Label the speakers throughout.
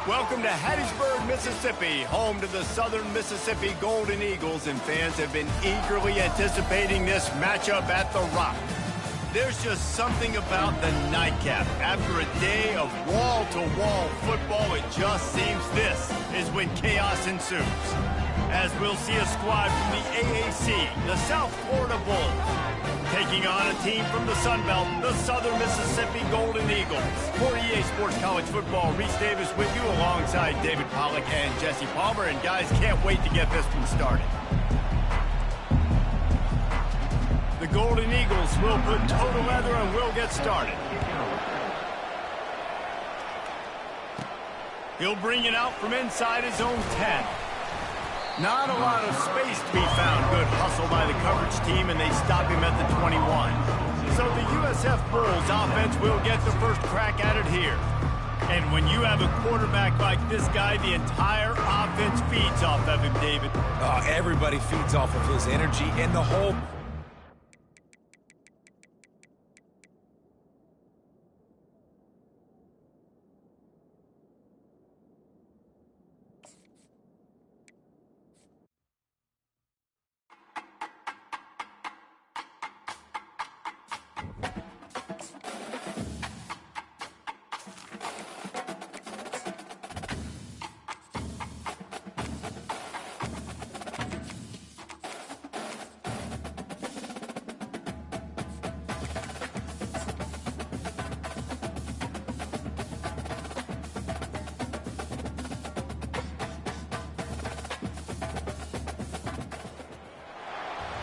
Speaker 1: Welcome to Hattiesburg, Mississippi, home to the Southern Mississippi Golden Eagles, and fans have been eagerly anticipating this matchup at the Rock. There's just something about the nightcap. After a day of wall-to-wall football, it just seems this is when chaos ensues. As we'll see a squad from the AAC, the South Florida Bulls, taking on a team from the Sun Belt, the Southern Mississippi Golden Eagles. For EA Sports College Football, Reese Davis with you alongside David Pollack and Jesse Palmer. And guys, can't wait to get this one started. The Golden Eagles will put toe to leather and we'll get started. He'll bring it out from inside his own 10. Not a lot of space to be found. Good hustle by the coverage team, and they stop him at the 21. So the USF Bulls offense will get the first crack at it here. And when you have a quarterback like this guy, the entire offense feeds off of him, David.
Speaker 2: Everybody feeds off of his energy and the whole...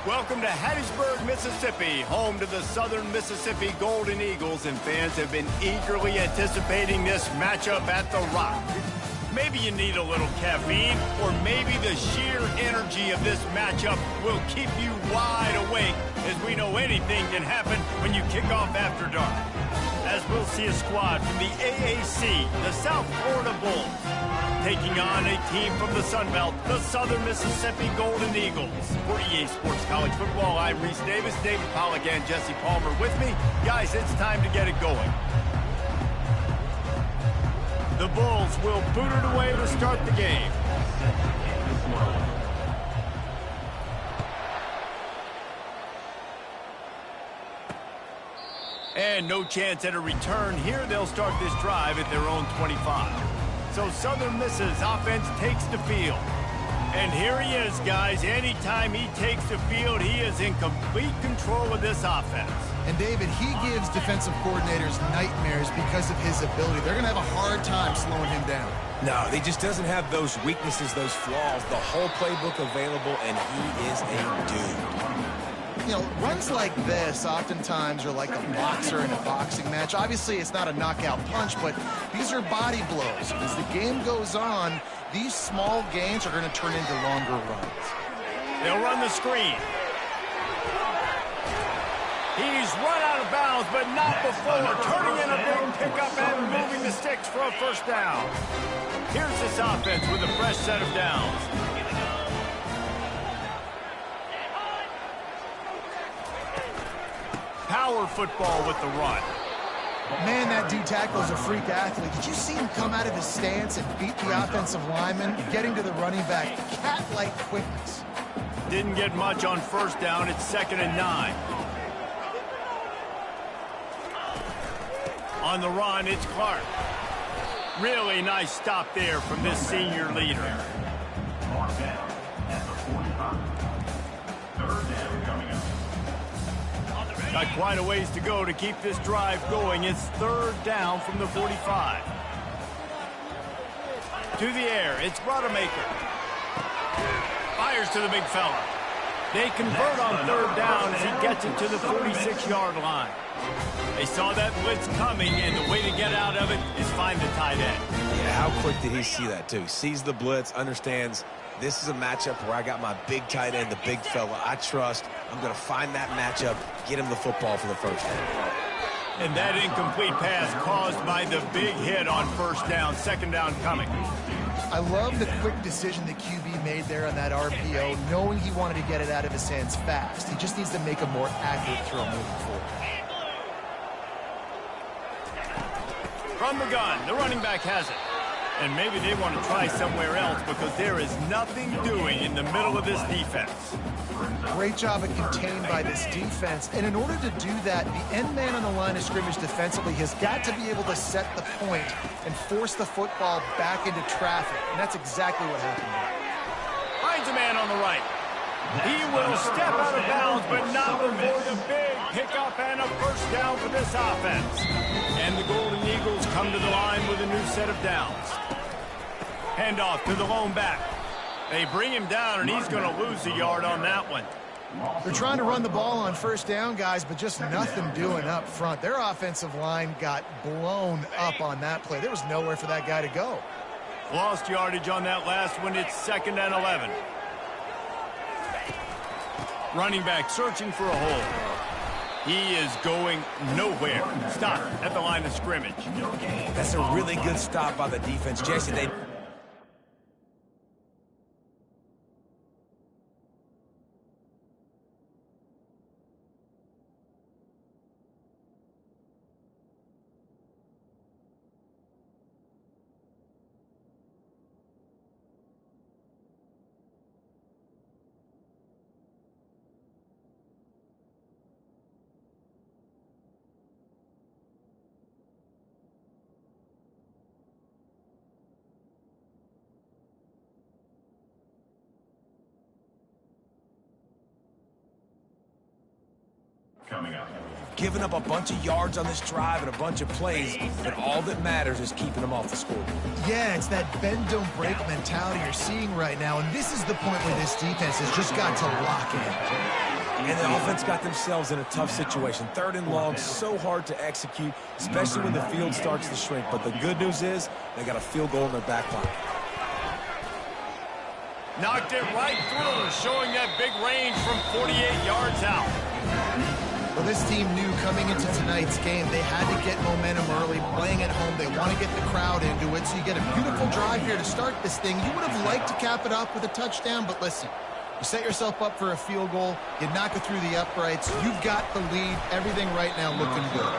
Speaker 1: Welcome to Hattiesburg, Mississippi, home to the Southern Mississippi Golden Eagles, and fans have been eagerly anticipating this matchup at the Rock. Maybe you need a little caffeine, or maybe the sheer energy of this matchup will keep you wide awake, as we know anything can happen when you kick off after dark. As we'll see a squad from the AAC, the South Florida Bulls, taking on a team from the Sun Belt, the Southern Mississippi Golden Eagles. For EA Sports College Football, I'm Reese Davis, David Pollack, and Jesse Palmer with me. Guys, it's time to get it going. The Bulls will boot it away to start the game. And no chance at a return here. They'll start this drive at their own 25. So Southern Miss's offense takes the field. And here he is, guys. Anytime he takes the field, he is in complete control of this offense.
Speaker 3: And David, he gives defensive coordinators nightmares because of his ability. They're going to have a hard time slowing him down.
Speaker 2: No, he just doesn't have those weaknesses, those flaws, the whole playbook available, and he is a dude.
Speaker 3: You know, runs like this oftentimes are like a boxer in a boxing match. Obviously, it's not a knockout punch, but these are body blows. As the game goes on, these small gains are going to turn into longer runs.
Speaker 1: They'll run the screen. He's run out of bounds, but not before turning in a big pickup and moving the sticks for a first down. Here's this offense with a fresh set of downs. Power football with the run.
Speaker 3: Man, that D tackle is a freak athlete. Did you see him come out of his stance and beat the offensive lineman, getting to the running back? Cat-like quickness.
Speaker 1: Didn't get much on first down. It's 2nd and 9. On the run, it's Clark. Really nice stop there from this senior leader. Got quite a ways to go to keep this drive going. It's 3rd down from the 45. To the air, it's Rodemaker. Fires to the big fella. They convert on 3rd down as he gets it to the 46-yard line. They saw that blitz coming, and the way to get out of it is find the tight end.
Speaker 2: Yeah, how quick did he see that, too? Sees the blitz, understands this is a matchup where I got my big tight end, the big fella I trust. I'm going to find that matchup, get him the football for the first down.
Speaker 1: And that incomplete pass caused by the big hit on 1st down, 2nd down coming.
Speaker 3: I love the quick decision the QB made there on that RPO, knowing he wanted to get it out of his hands fast. He just needs to make a more accurate throw moving forward.
Speaker 1: From the gun, the running back has it. And maybe they want to try somewhere else because there is nothing doing in the middle of this defense.
Speaker 3: Great job of contained by this defense. And in order to do that, the end man on the line of scrimmage defensively has got to be able to set the point and force the football back into traffic. And that's exactly what happened there.
Speaker 1: Finds a man on the right. He will step out of bounds, but not before the big pickup and a first down for this offense. And the Golden Eagles come to the line with a new set of downs. Handoff to the lone back. They bring him down, and he's going to lose a yard on that one.
Speaker 3: They're trying to run the ball on first down, guys, but just nothing doing up front. Their offensive line got blown up on that play. There was nowhere for that guy to go.
Speaker 1: Lost yardage on that last one. It's 2nd and 11. Running back searching for a hole. He is going nowhere. Stop at the line of scrimmage.
Speaker 2: That's a really good stop by the defense, Jesse. They giving up a bunch of yards on this drive and a bunch of plays, but all that matters is keeping them off the scoreboard.
Speaker 3: Yeah, it's that bend, don't break mentality you're seeing right now, and this is the point where this defense has just got to lock in.
Speaker 2: And the offense got themselves in a tough situation. 3rd and long, so hard to execute, especially when the field starts to shrink. But the good news is they got a field goal in their back pocket.
Speaker 1: Knocked it right through, showing that big range from 48 yards out.
Speaker 3: Well, this team knew coming into tonight's game they had to get momentum early, playing at home. They want to get the crowd into it, so you get a beautiful drive here to start this thing. You would have liked to cap it off with a touchdown, but listen, you set yourself up for a field goal, you knock it through the uprights, you've got the lead, everything right now looking good.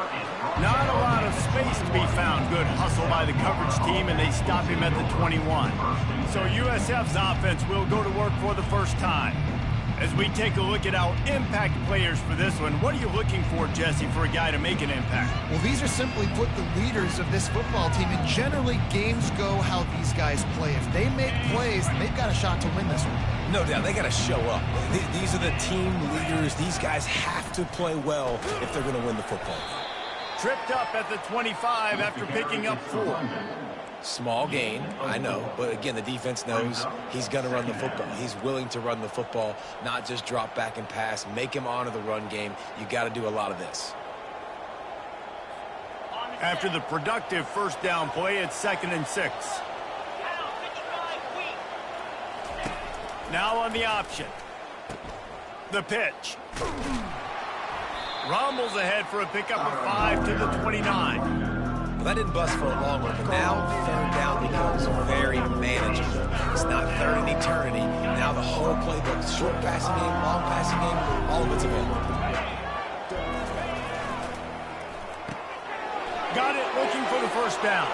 Speaker 1: Not a lot of space to be found. Good hustle by the coverage team, and they stop him at the 21. So USF's offense will go to work for the first time. As we take a look at our impact players for this one, what are you looking for, Jesse, for a guy to make an impact?
Speaker 3: Well, these are simply put the leaders of this football team, and generally games go how these guys play. If they make plays, then they've got a shot to win this one.
Speaker 2: No doubt, they got to show up. These are the team leaders. These guys have to play well if they're going to win the football game.
Speaker 1: Tripped up at the 25 after picking up 4.
Speaker 2: Small gain, I know, but again, the defense knows he's going to run the football. He's willing to run the football, not just drop back and pass, make him honor the run game. You got to do a lot of this.
Speaker 1: After the productive first down play, it's 2nd and 6. Now on the option. The pitch. Rumbles ahead for a pickup of 5 to the 29.
Speaker 2: Well, that didn't bust for a long one, but now 3rd down becomes very manageable. It's not 3rd in eternity. Now the whole playbook, short passing game, long passing game, all of it's available.
Speaker 1: Got it, looking for the first down.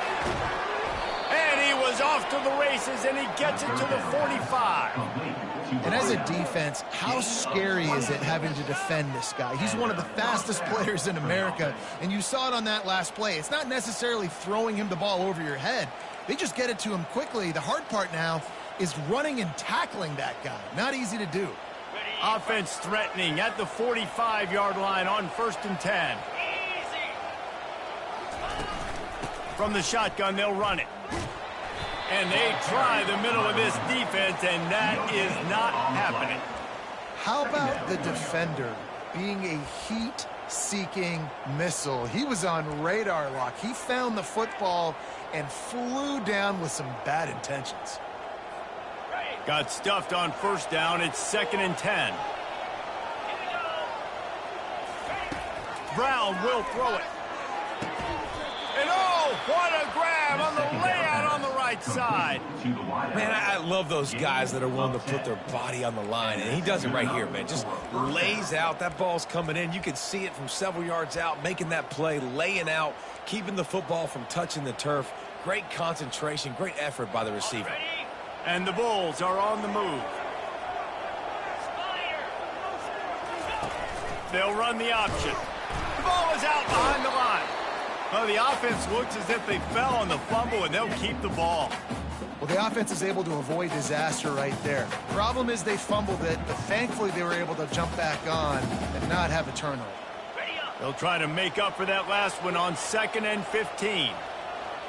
Speaker 1: And he was off to the races, and he gets it to the 45.
Speaker 3: And as a defense, how scary is it having to defend this guy? He's one of the fastest players in America, and you saw it on that last play. It's not necessarily throwing him the ball over your head. They just get it to him quickly. The hard part now is running and tackling that guy. Not easy to do.
Speaker 1: Offense threatening at the 45-yard line on 1st and 10. From the shotgun, they'll run it. And they try the middle of this defense, and that is not happening.
Speaker 3: How about the defender being a heat-seeking missile? He was on radar lock. He found the football and flew down with some bad intentions.
Speaker 1: Got stuffed on first down. It's 2nd and 10. Brown will throw it. And oh, what a grab on the layout on the right side.
Speaker 2: Man, I love those guys that are willing to put their body on the line, and he does it right here, man. Just lays out. That ball's coming in. You can see it from several yards out, making that play, laying out, keeping the football from touching the turf. Great concentration, great effort by the receiver.
Speaker 1: And the Bulls are on the move. They'll run the option. The ball is out behind the line. Well, the offense looks as if they fell on the fumble, and they'll keep the ball.
Speaker 3: Well, the offense is able to avoid disaster right there. Problem is they fumbled it, but thankfully they were able to jump back on and not have a turnover.
Speaker 1: They'll try to make up for that last one on 2nd and 15.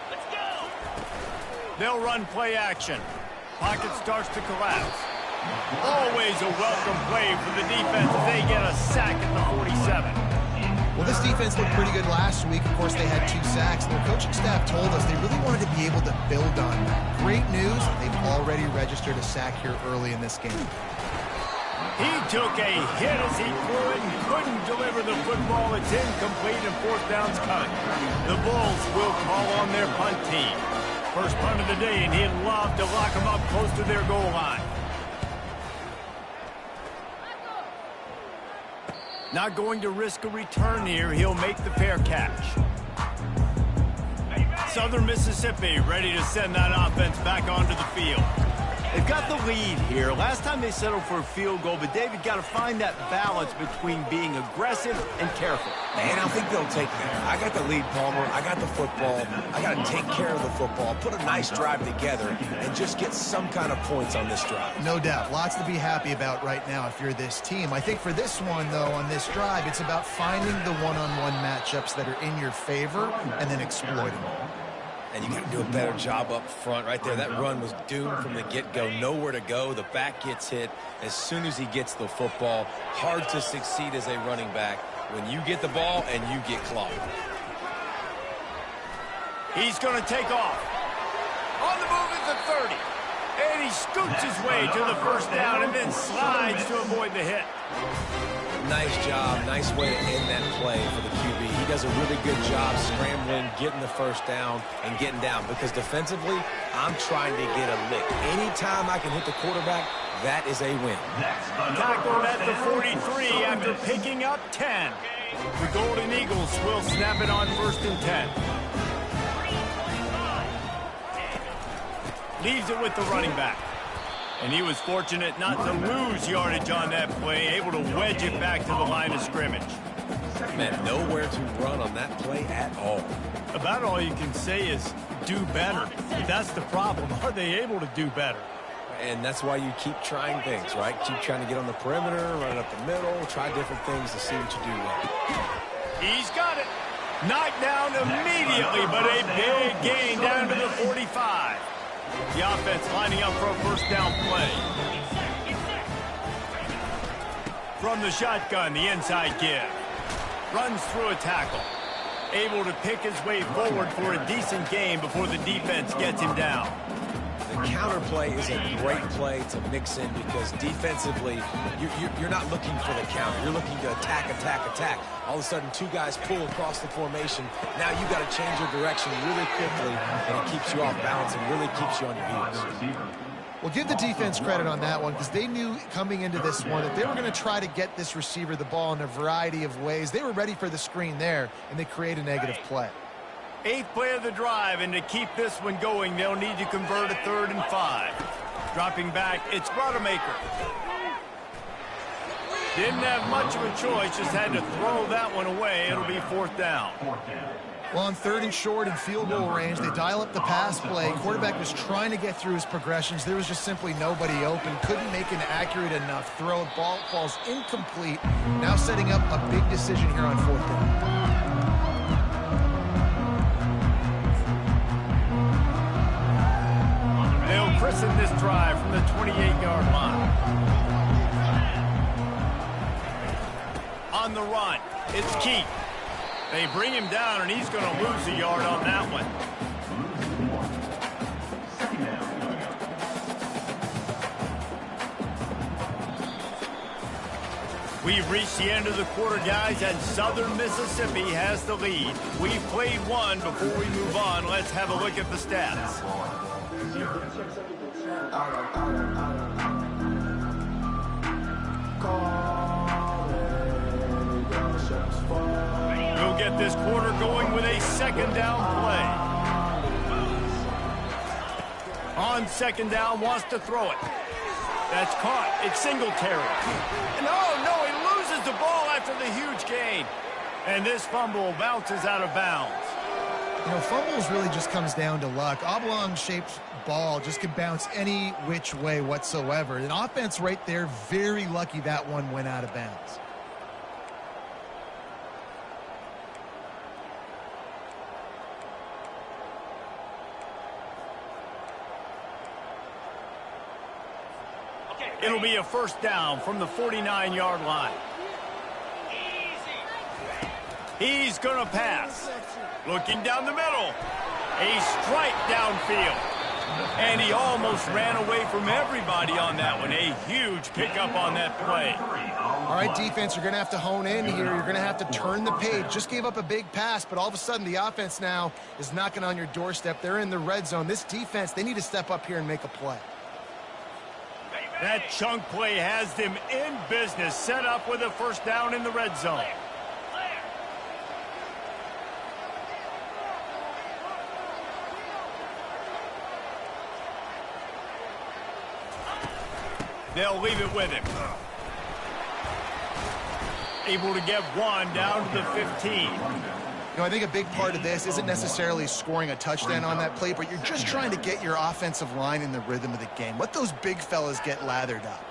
Speaker 1: Let's go. They'll run play action. Pocket starts to collapse. Always a welcome play for the defense as they get a sack at the 47.
Speaker 3: Well, this defense looked pretty good last week. Of course, they had 2 sacks, and their coaching staff told us they really wanted to be able to build on that. Great news, they've already registered a sack here early in this game.
Speaker 1: He took a hit as he threw it and couldn't deliver the football. It's incomplete and 4th down's cut. The Bulls will call on their punt team. First punt of the day, and he'd love to lock them up close to their goal line. Not going to risk a return here. He'll make the fair catch. Southern Mississippi ready to send that offense back onto the field. They've got the lead here. Last time they settled for a field goal, but David got to find that balance between being aggressive and careful.
Speaker 2: And I think they'll take that. I got the lead, Palmer. I got the football. I got to take care of the football, put a nice drive together, and just get some kind of points on this drive.
Speaker 3: No doubt. Lots to be happy about right now if you're this team. I think for this one, though, on this drive, it's about finding the one-on-one matchups that are in your favor and then exploiting them.
Speaker 2: And you got to do a better job up front right there. That run was doomed from the get-go. Nowhere to go. The back gets hit as soon as he gets the football. Hard to succeed as a running back when you get the ball and you get clogged.
Speaker 1: He's going to take off. On the move is the 30. And he scoots his way to the 1st down and then slides to avoid the hit.
Speaker 2: Nice job. Nice way to end that play for the QB. He does a really good job scrambling, getting the 1st down, and getting down. Because defensively, I'm trying to get a lick. Anytime I can hit the quarterback, that is a win.
Speaker 1: Tackled at the 43 after picking up 10. The Golden Eagles will snap it on 1st and 10. Leaves it with the running back. And he was fortunate not to lose yardage on that play, able to wedge it back to the line of scrimmage.
Speaker 2: Man, nowhere to run on that play at all.
Speaker 1: About all you can say is do better. That's the problem. Are they able to do better?
Speaker 2: And that's why you keep trying things, right? Keep trying to get on the perimeter, run up the middle, try different things to see what you do well.
Speaker 1: He's got it. Knocked down immediately, but a big gain down to the 45. The offense lining up for a 1st down play. From the shotgun, the inside give. Runs through a tackle. Able to pick his way forward for a decent gain before the defense gets him down.
Speaker 2: The counter play is a great play to mix in because defensively, you're not looking for the counter. You're looking to attack, attack, attack. All of a sudden, 2 guys pull across the formation. Now you got to change your direction really quickly, and it keeps you off balance and really keeps you on your heels.
Speaker 3: Well, give the defense credit on that one because they knew coming into this one that they were going to try to get this receiver the ball in a variety of ways. They were ready for the screen there, and they create a negative play.
Speaker 1: 8th play of the drive, and to keep this one going, they'll need to convert a 3rd and 5. Dropping back, it's Rodemaker. Didn't have much of a choice, just had to throw that one away. It'll be 4th down.
Speaker 3: Well, on 3rd and short and field goal range, they dial up the pass play. Quarterback was trying to get through his progressions. There was just simply nobody open. Couldn't make an accurate enough throw. Ball falls incomplete. Now setting up a big decision here on 4th down.
Speaker 1: They'll christen this drive from the 28-yard line. On the run, it's Keith. They bring him down, and he's going to lose a yard on that one. We've reached the end of the quarter, guys, and Southern Mississippi has the lead. We've played one. Before we move on, let's have a look at the stats. We'll get this quarter going with a 2nd down play. On second down, wants to throw it. That's caught. It's Singletary. And oh, no, he loses the ball after the huge gain. And this fumble bounces out of bounds.
Speaker 3: You know, fumbles really just comes down to luck. Oblong-shaped ball just can bounce any which way whatsoever. An offense right there, very lucky that one went out of bounds.
Speaker 1: It'll be a first down from the 49-yard line. He's going to pass. Looking down the middle. A strike downfield. And he almost ran away from everybody on that one. A huge pickup on that play.
Speaker 3: All right, defense, you're going to have to hone in here. You're going to have to turn the page. Just gave up a big pass, but all of a sudden the offense now is knocking on your doorstep. They're in the red zone. This defense, they need to step up here and make a play.
Speaker 1: That chunk play has them in business, set up with a first down in the red zone. They'll leave it with him. Able to get one down to the 15.
Speaker 3: You know, I think a big part of this isn't necessarily scoring a touchdown on that play, but you're just trying to get your offensive line in the rhythm of the game. Let those big fellas get lathered up.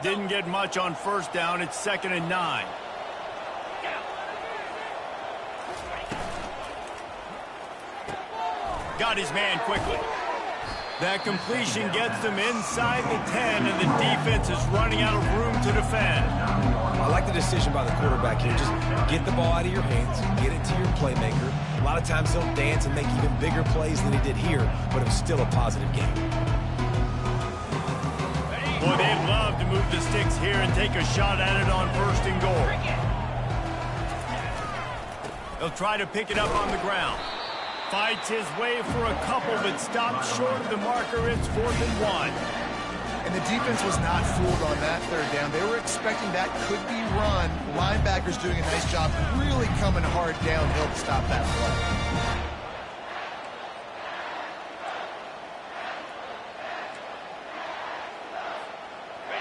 Speaker 1: Didn't get much on first down. It's 2nd and 9. Got his man quickly. That completion gets them inside the 10, and the defense is running out of room to defend.
Speaker 2: I like the decision by the quarterback here. Just get the ball out of your hands, get it to your playmaker. A lot of times he'll dance and make even bigger plays than he did here, but it was still a positive game.
Speaker 1: Boy, they'd love to move the sticks here and take a shot at it on 1st and goal. They'll try to pick it up on the ground. Fights his way for a couple, but stops short of the marker. It's 4th and 1.
Speaker 3: And the defense was not fooled on that 3rd down. They were expecting that could be run. Linebackers doing a nice job really coming hard downhill to stop that play.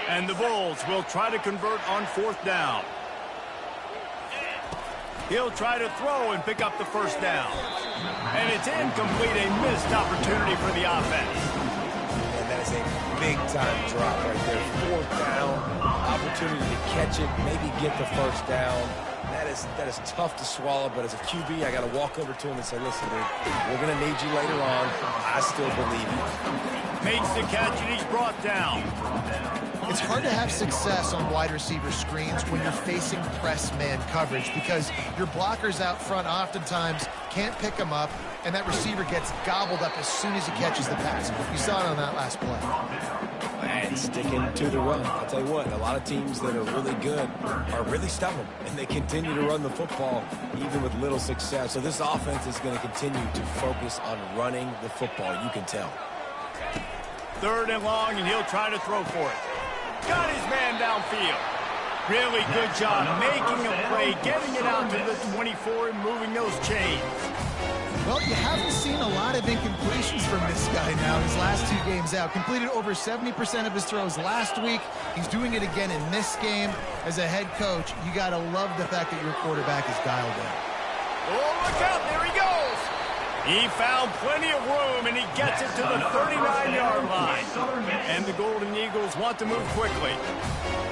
Speaker 1: And the Bulls will try to convert on 4th down. He'll try to throw and pick up the first down. And it's incomplete, a missed opportunity for the offense.
Speaker 2: And that is a big-time drop right there. 4th down, opportunity to catch it, maybe get the first down. That is tough to swallow, but as a QB, I got to walk over to him and say, listen, dude, we're going to need you later on. I still believe you.
Speaker 1: Makes the catch, and he's brought down.
Speaker 3: It's hard to have success on wide receiver screens when you're facing press man coverage because your blockers out front oftentimes can't pick them up, and that receiver gets gobbled up as soon as he catches the pass. You saw it on that last play.
Speaker 2: And sticking to the run. I'll tell you what, a lot of teams that are really good are really stubborn, and they continue to run the football even with little success. So this offense is going to continue to focus on running the football. You can tell.
Speaker 1: 3rd and long, and he'll try to throw for it. Got his man downfield. Really good job making a play, getting it out to the 24 and moving those chains.
Speaker 3: Well, you haven't seen a lot of incompletions from this guy now his last 2 games out. Completed over 70% of his throws last week. He's doing it again in this game. As a head coach, you got to love the fact that your quarterback is dialed in.
Speaker 1: Oh, look out. There he goes. He found plenty of room, and he gets it to the 39-yard line. And the Golden Eagles want to move quickly.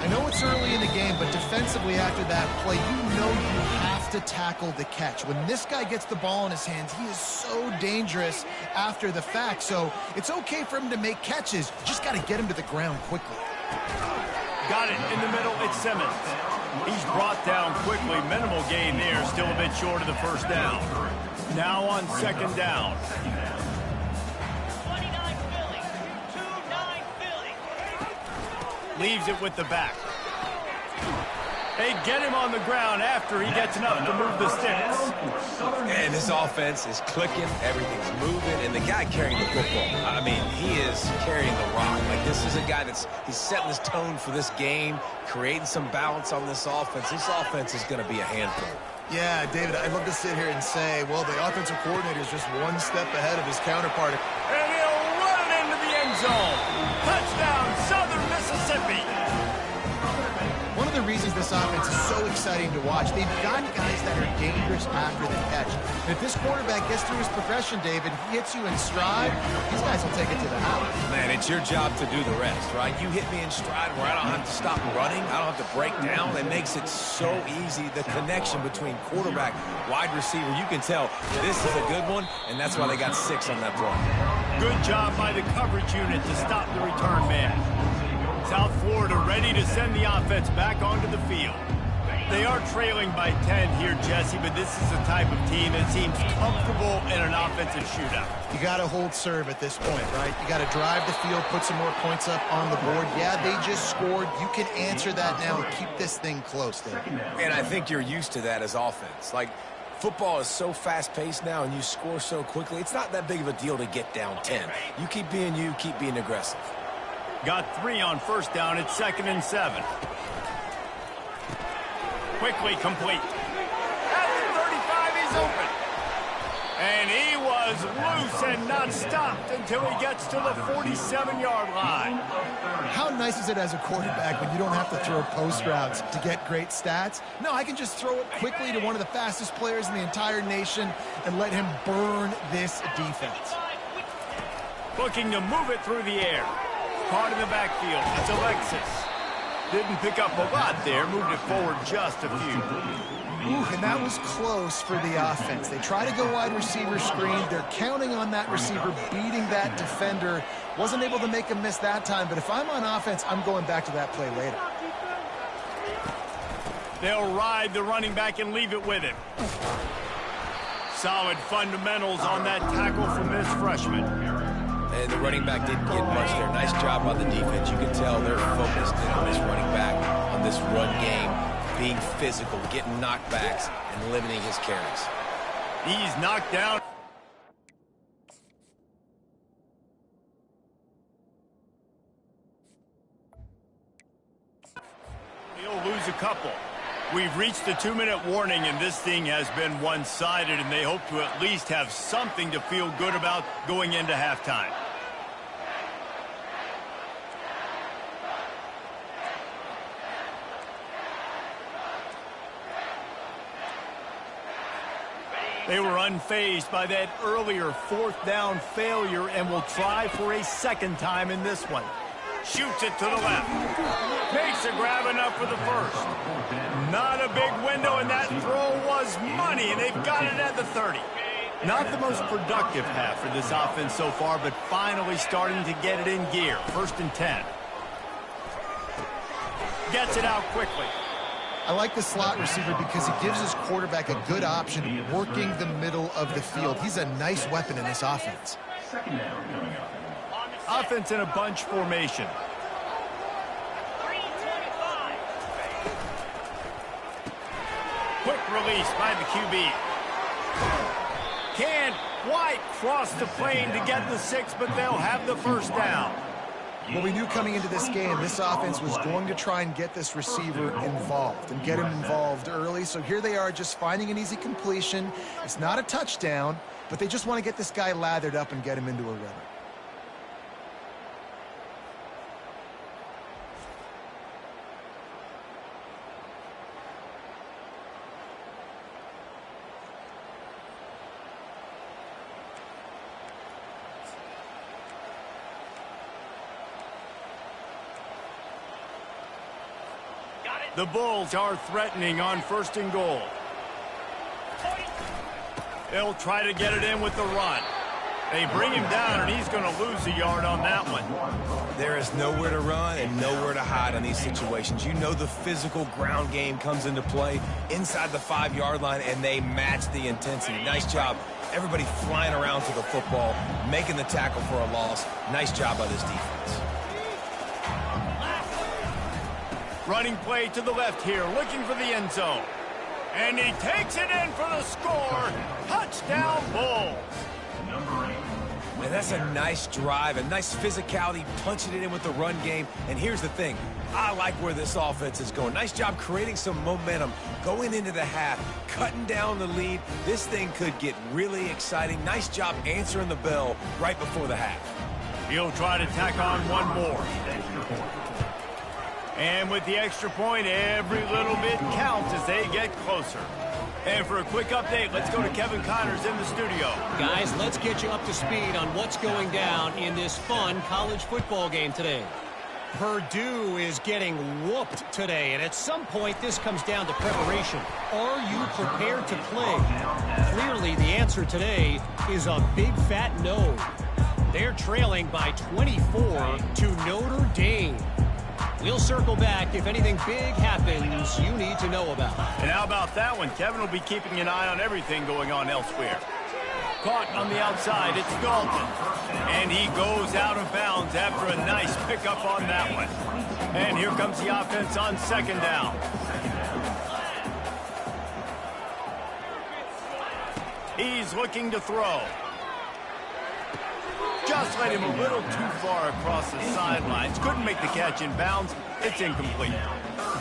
Speaker 3: I know it's early in the game, but defensively after that play, you know you have to tackle the catch. When this guy gets the ball in his hands, he is so dangerous after the fact. So it's okay for him to make catches. You just got to get him to the ground quickly.
Speaker 1: Got it in the middle. It's Simmons. He's brought down quickly. Minimal gain there. Still a bit short of the first down. Now on 2nd down.
Speaker 4: 29 Philly. 2-9 Philly.
Speaker 1: Leaves it with the back. They get him on the ground after he gets enough to move the sticks.
Speaker 2: And this offense is clicking, everything's moving, and the guy carrying the football, I mean, he is carrying the rock. Like, this is a guy he's setting this tone for this game, creating some balance on this offense. This offense is going to be a handful.
Speaker 3: Yeah, David, I'd love to sit here and say, well, the offensive coordinator is just one step ahead of his counterpart.
Speaker 1: And he'll run it into the end zone. Touchdown, Southern Mississippi.
Speaker 3: One of the reasons this offense is so exciting to watch, they've got guys that are dangerous after the catch. And if this quarterback gets through his progression, David, he hits you in stride, these guys will take it to the house.
Speaker 2: Man, it's your job to do the rest, right? You hit me in stride where I don't have to stop running. I don't have to break down. It makes it so easy. The connection between quarterback, wide receiver, you can tell this is a good one, and that's why they got 6 on that play.
Speaker 1: Good job by the coverage unit to stop the return man. South Florida ready to send the offense back onto the field. They are trailing by 10 here, Jesse, but this is the type of team that seems comfortable in an offensive shootout.
Speaker 3: You got to hold serve at this point, right? You got to drive the field, put some more points up on the board. Yeah, they just scored. You can answer that now and keep this thing close, Dave.
Speaker 2: And I think you're used to that as offense. Like, football is so fast-paced now and you score so quickly, it's not that big of a deal to get down 10. You keep being aggressive.
Speaker 1: Got 3 on first down. It's 2nd and 7. Quickly complete. At the 35, he's open. And he was loose and not stopped until he gets to the 47-yard line.
Speaker 3: How nice is it as a quarterback when you don't have to throw post routes to get great stats? No, I can just throw it quickly to one of the fastest players in the entire nation and let him burn this defense.
Speaker 1: Looking to move it through the air. Caught in the backfield. It's Alexis. Didn't pick up a lot there. Moved it forward just a few.
Speaker 3: Ooh, and that was close for the offense. They try to go wide receiver screen. They're counting on that receiver beating that defender. Wasn't able to make him miss that time, but if I'm on offense, I'm going back to that play later.
Speaker 1: They'll ride the running back and leave it with him. Solid fundamentals on that tackle from this freshman.
Speaker 2: And the running back didn't get much there. Nice job by the defense. You can tell they're focused in on this running back, on this run game, being physical, getting knockbacks, and limiting his carries.
Speaker 1: He's knocked down. He'll lose a couple. We've reached the 2-minute warning, and this thing has been one-sided, and they hope to at least have something to feel good about going into halftime. They were unfazed by that earlier 4th down failure and will try for a second time in this one. Shoots it to the left. Makes a grab enough for the first. Not a big window, and that throw was money, and they've got it at the 30. Not the most productive half for this offense so far, but finally starting to get it in gear. 1st and 10. Gets it out quickly.
Speaker 3: I like the slot receiver because he gives his quarterback a good option working the middle of the field. He's a nice weapon in this offense.
Speaker 1: Offense in a bunch formation. Quick release by the QB. Can't quite cross the plane to get the 6, but they'll have the first down.
Speaker 3: Well, we knew coming into this game, this offense was going to try and get this receiver involved and get him involved early. So here they are just finding an easy completion. It's not a touchdown, but they just want to get this guy lathered up and get him into a rhythm.
Speaker 1: The Bulls are threatening on 1st and goal. They'll try to get it in with the run. They bring him down, and he's going to lose a yard on that one.
Speaker 2: There is nowhere to run and nowhere to hide in these situations. You know the physical ground game comes into play inside the 5-yard line, and they match the intensity. Nice job. Everybody flying around to the football, making the tackle for a loss. Nice job by this defense.
Speaker 1: Running play to the left here, looking for the end zone. And he takes it in for the score. Touchdown, Bulls.
Speaker 2: And that's a nice drive, a nice physicality, punching it in with the run game. And here's the thing, I like where this offense is going. Nice job creating some momentum, going into the half, cutting down the lead. This thing could get really exciting. Nice job answering the bell right before the half.
Speaker 1: He'll try to tack on one more. And with the extra point, every little bit counts as they get closer. And for a quick update, let's go to Kevin Connors in the studio.
Speaker 5: Guys, let's get you up to speed on what's going down in this fun college football game today. Purdue is getting whooped today, and at some point this comes down to preparation. Are you prepared to play? Clearly the answer today is a big fat no. They're trailing by 24 to Notre Dame. We'll circle back if anything big happens you need to know about.
Speaker 1: And how about that one? Kevin will be keeping an eye on everything going on elsewhere. Caught on the outside, it's Dalton. And he goes out of bounds after a nice pickup on that one. And here comes the offense on second down. He's looking to throw. Just let him a little too far across the sidelines. Couldn't make the catch in bounds. It's incomplete.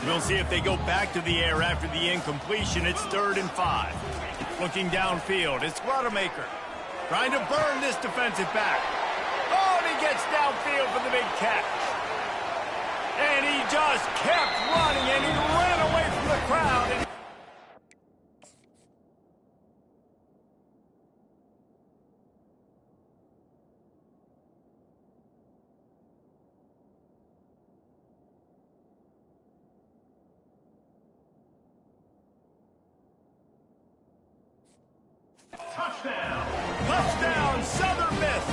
Speaker 1: We'll see if they go back to the air after the incompletion. It's 3rd and 5. Looking downfield, it's Rodemaker. Trying to burn this defensive back. Oh, and he gets downfield for the big catch. And he just kept running, and he ran away from the crowd. Touchdown, Southern Miss.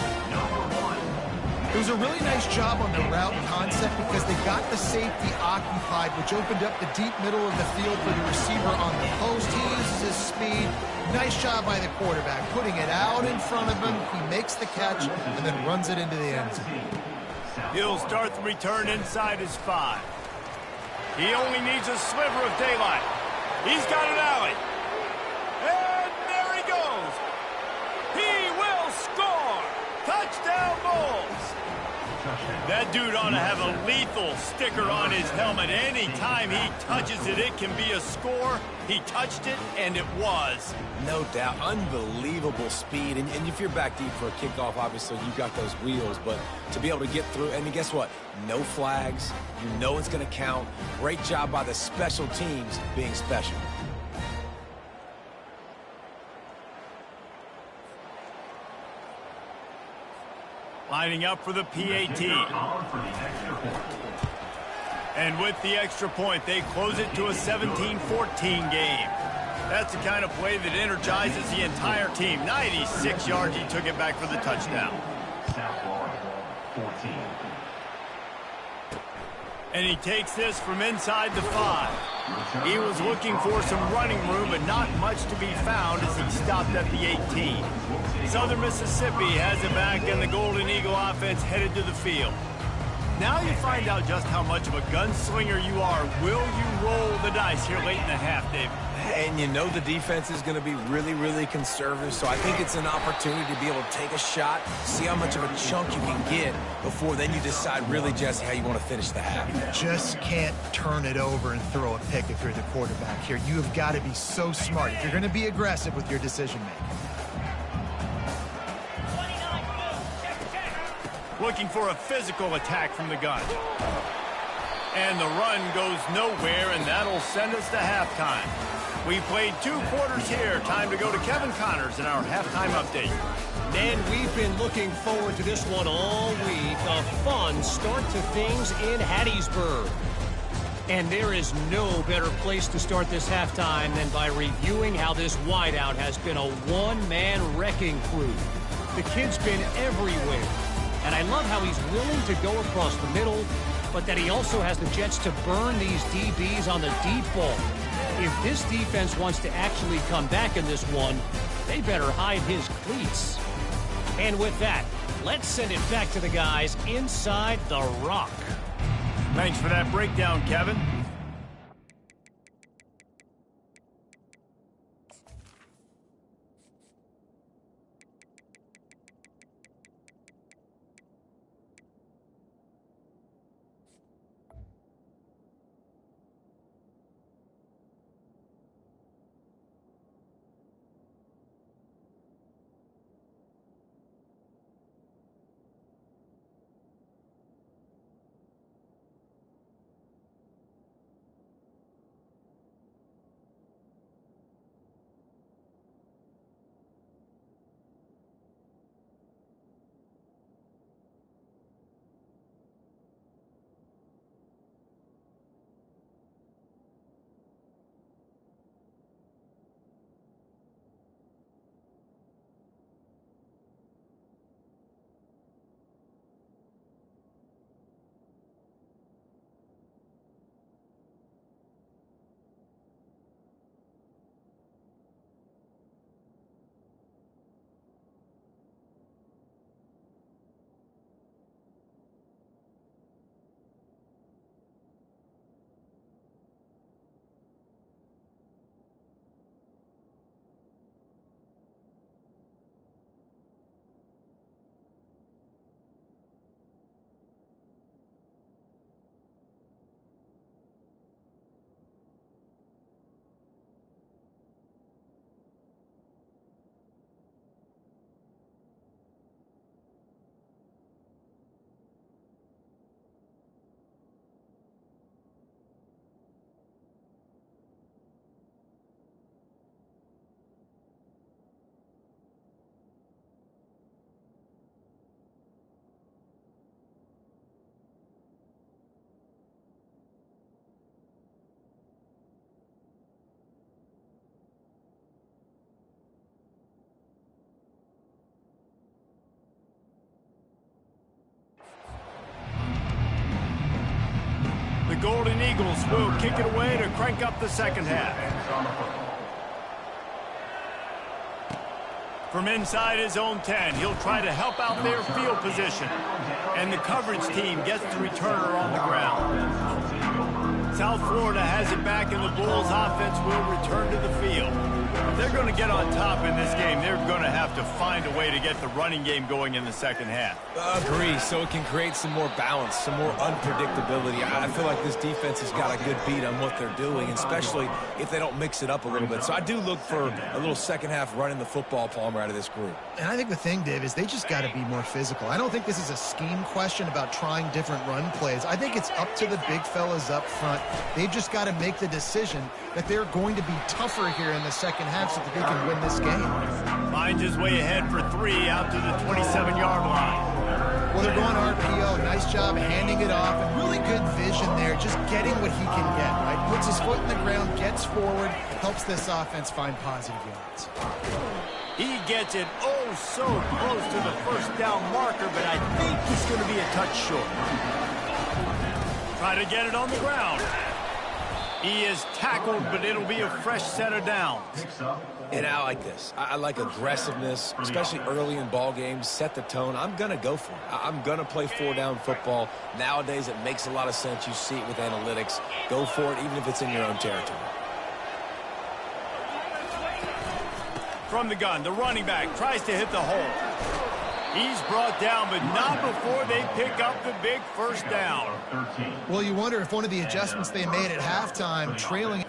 Speaker 3: It was a really nice job on the route concept because they got the safety occupied, which opened up the deep middle of the field for the receiver on the post. He uses his speed. Nice job by the quarterback, putting it out in front of him. He makes the catch and then runs it into the end zone.
Speaker 1: He'll start the return inside his 5. He only needs a sliver of daylight. He's got an alley. And there he goes. He will score. Touchdown Bulls. That dude ought to have a lethal sticker on his helmet. Anytime he touches it, it can be a score. He touched it, and it was.
Speaker 2: No doubt. Unbelievable speed. And if you're back deep for a kickoff, obviously you got those wheels. But to be able to get through, and guess what? No flags. You know it's going to count. Great job by the special teams being special.
Speaker 1: Lining up for the PAT. And with the extra point, they close it to a 17-14 game. That's the kind of play that energizes the entire team. 96 yards, he took it back for the touchdown. And he takes this from inside the 5. He was looking for some running room, but not much to be found as he stopped at the 18. Southern Mississippi has it back, and the Golden Eagle offense headed to the field. Now you find out just how much of a gunslinger you are. Will you roll the dice here late in the half, David?
Speaker 2: And you know the defense is going to be really, really conservative, so I think it's an opportunity to be able to take a shot, see how much of a chunk you can get before then you decide really just how you want to finish the half.
Speaker 3: You just can't turn it over and throw a pick if you're the quarterback here. You have got to be so smart if you're going to be aggressive with your decision-making.
Speaker 1: Looking for a physical attack from the gun. And the run goes nowhere, and that'll send us to halftime. We played 2 quarters here. Time to go to Kevin Connors in our halftime update.
Speaker 5: Man, we've been looking forward to this one all week. A fun start to things in Hattiesburg. And there is no better place to start this halftime than by reviewing how this wideout has been a one-man wrecking crew. The kid's been everywhere. And I love how he's willing to go across the middle, but that he also has the jets to burn these DBs on the deep ball. If this defense wants to actually come back in this one, they better hide his cleats. And with that, let's send it back to the guys inside the rock.
Speaker 1: Thanks for that breakdown, Kevin. Golden Eagles will kick it away to crank up the second half. From inside his own 10, he'll try to help out their field position. And the coverage team gets the returner on the ground. South Florida has it back, and the Bulls offense will return to the field. If they're going to get on top in this game, they're going to have to find a way to get the running game going in the second half.
Speaker 2: Agree, so it can create some more balance, some more unpredictability. I feel like this defense has got a good beat on what they're doing, especially if they don't mix it up a little bit. So I do look for a little second half running the football, Palmer, out of this group.
Speaker 3: And I think the thing, Dave, is they just got to be more physical. I don't think this is a scheme question about trying different run plays. I think it's up to the big fellas up front. They've just got to make the decision that they're going to be tougher here in the second half so that they can win this game.
Speaker 1: Finds his way ahead for 3 out to the 27-yard line.
Speaker 3: Well, they're going RPO. Nice job handing it off. And really good vision there, just getting what he can get, right? Puts his foot in the ground, gets forward, helps this offense find positive yards.
Speaker 1: He gets it oh so close to the first down marker, but I think he's going to be a touch short. Try to get it on the ground. He is tackled, but it'll be a fresh set of downs.
Speaker 2: And I like this. I like aggressiveness, especially early in ball games. Set the tone. I'm going to go for it. I'm going to play 4-down football. Nowadays, it makes a lot of sense. You see it with analytics. Go for it, even if it's in your own territory.
Speaker 1: From the gun, the running back tries to hit the hole. He's brought down, but not before they pick up the big first down.
Speaker 3: Well, you wonder if one of the adjustments they made at halftime, trailing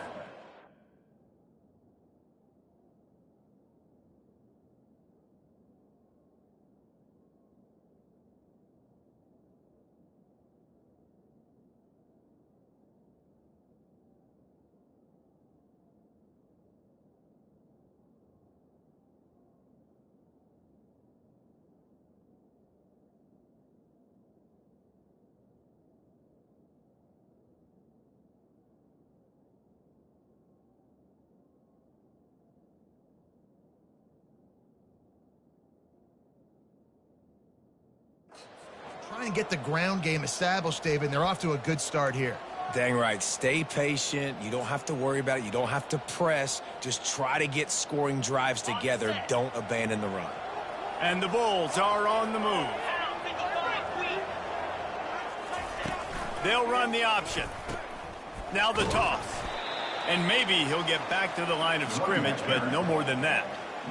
Speaker 3: trying to get the ground game established, David, and they're off to a good start here.
Speaker 2: Dang right. Stay patient. You don't have to worry about it. You don't have to press. Just try to get scoring drives together. Don't abandon the run.
Speaker 1: And the Bulls are on the move. They'll run the option. Now the toss. And maybe he'll get back to the line of scrimmage, but no more than that.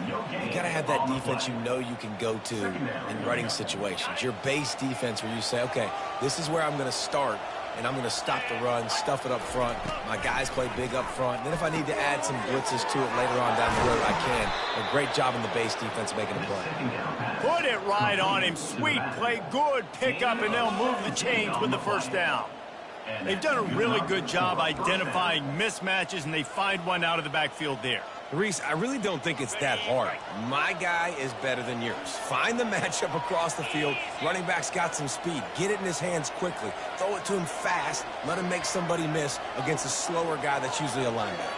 Speaker 2: You got to have that defense you know you can go to in running situations. Your base defense where you say, okay, this is where I'm going to start, and I'm going to stop the run, stuff it up front. My guys play big up front. Then if I need to add some blitzes to it later on down the road, I can. A great job in the base defense making a play.
Speaker 1: Put it right on him. Sweet play, good pickup, and they'll move the chains with the first down. They've done a really good job identifying mismatches, and they find one out of the backfield there.
Speaker 2: Reese, I really don't think it's that hard. My guy is better than yours. Find the matchup across the field. Running back's got some speed. Get it in his hands quickly. Throw it to him fast. Let him make somebody miss against a slower guy that's usually a linebacker.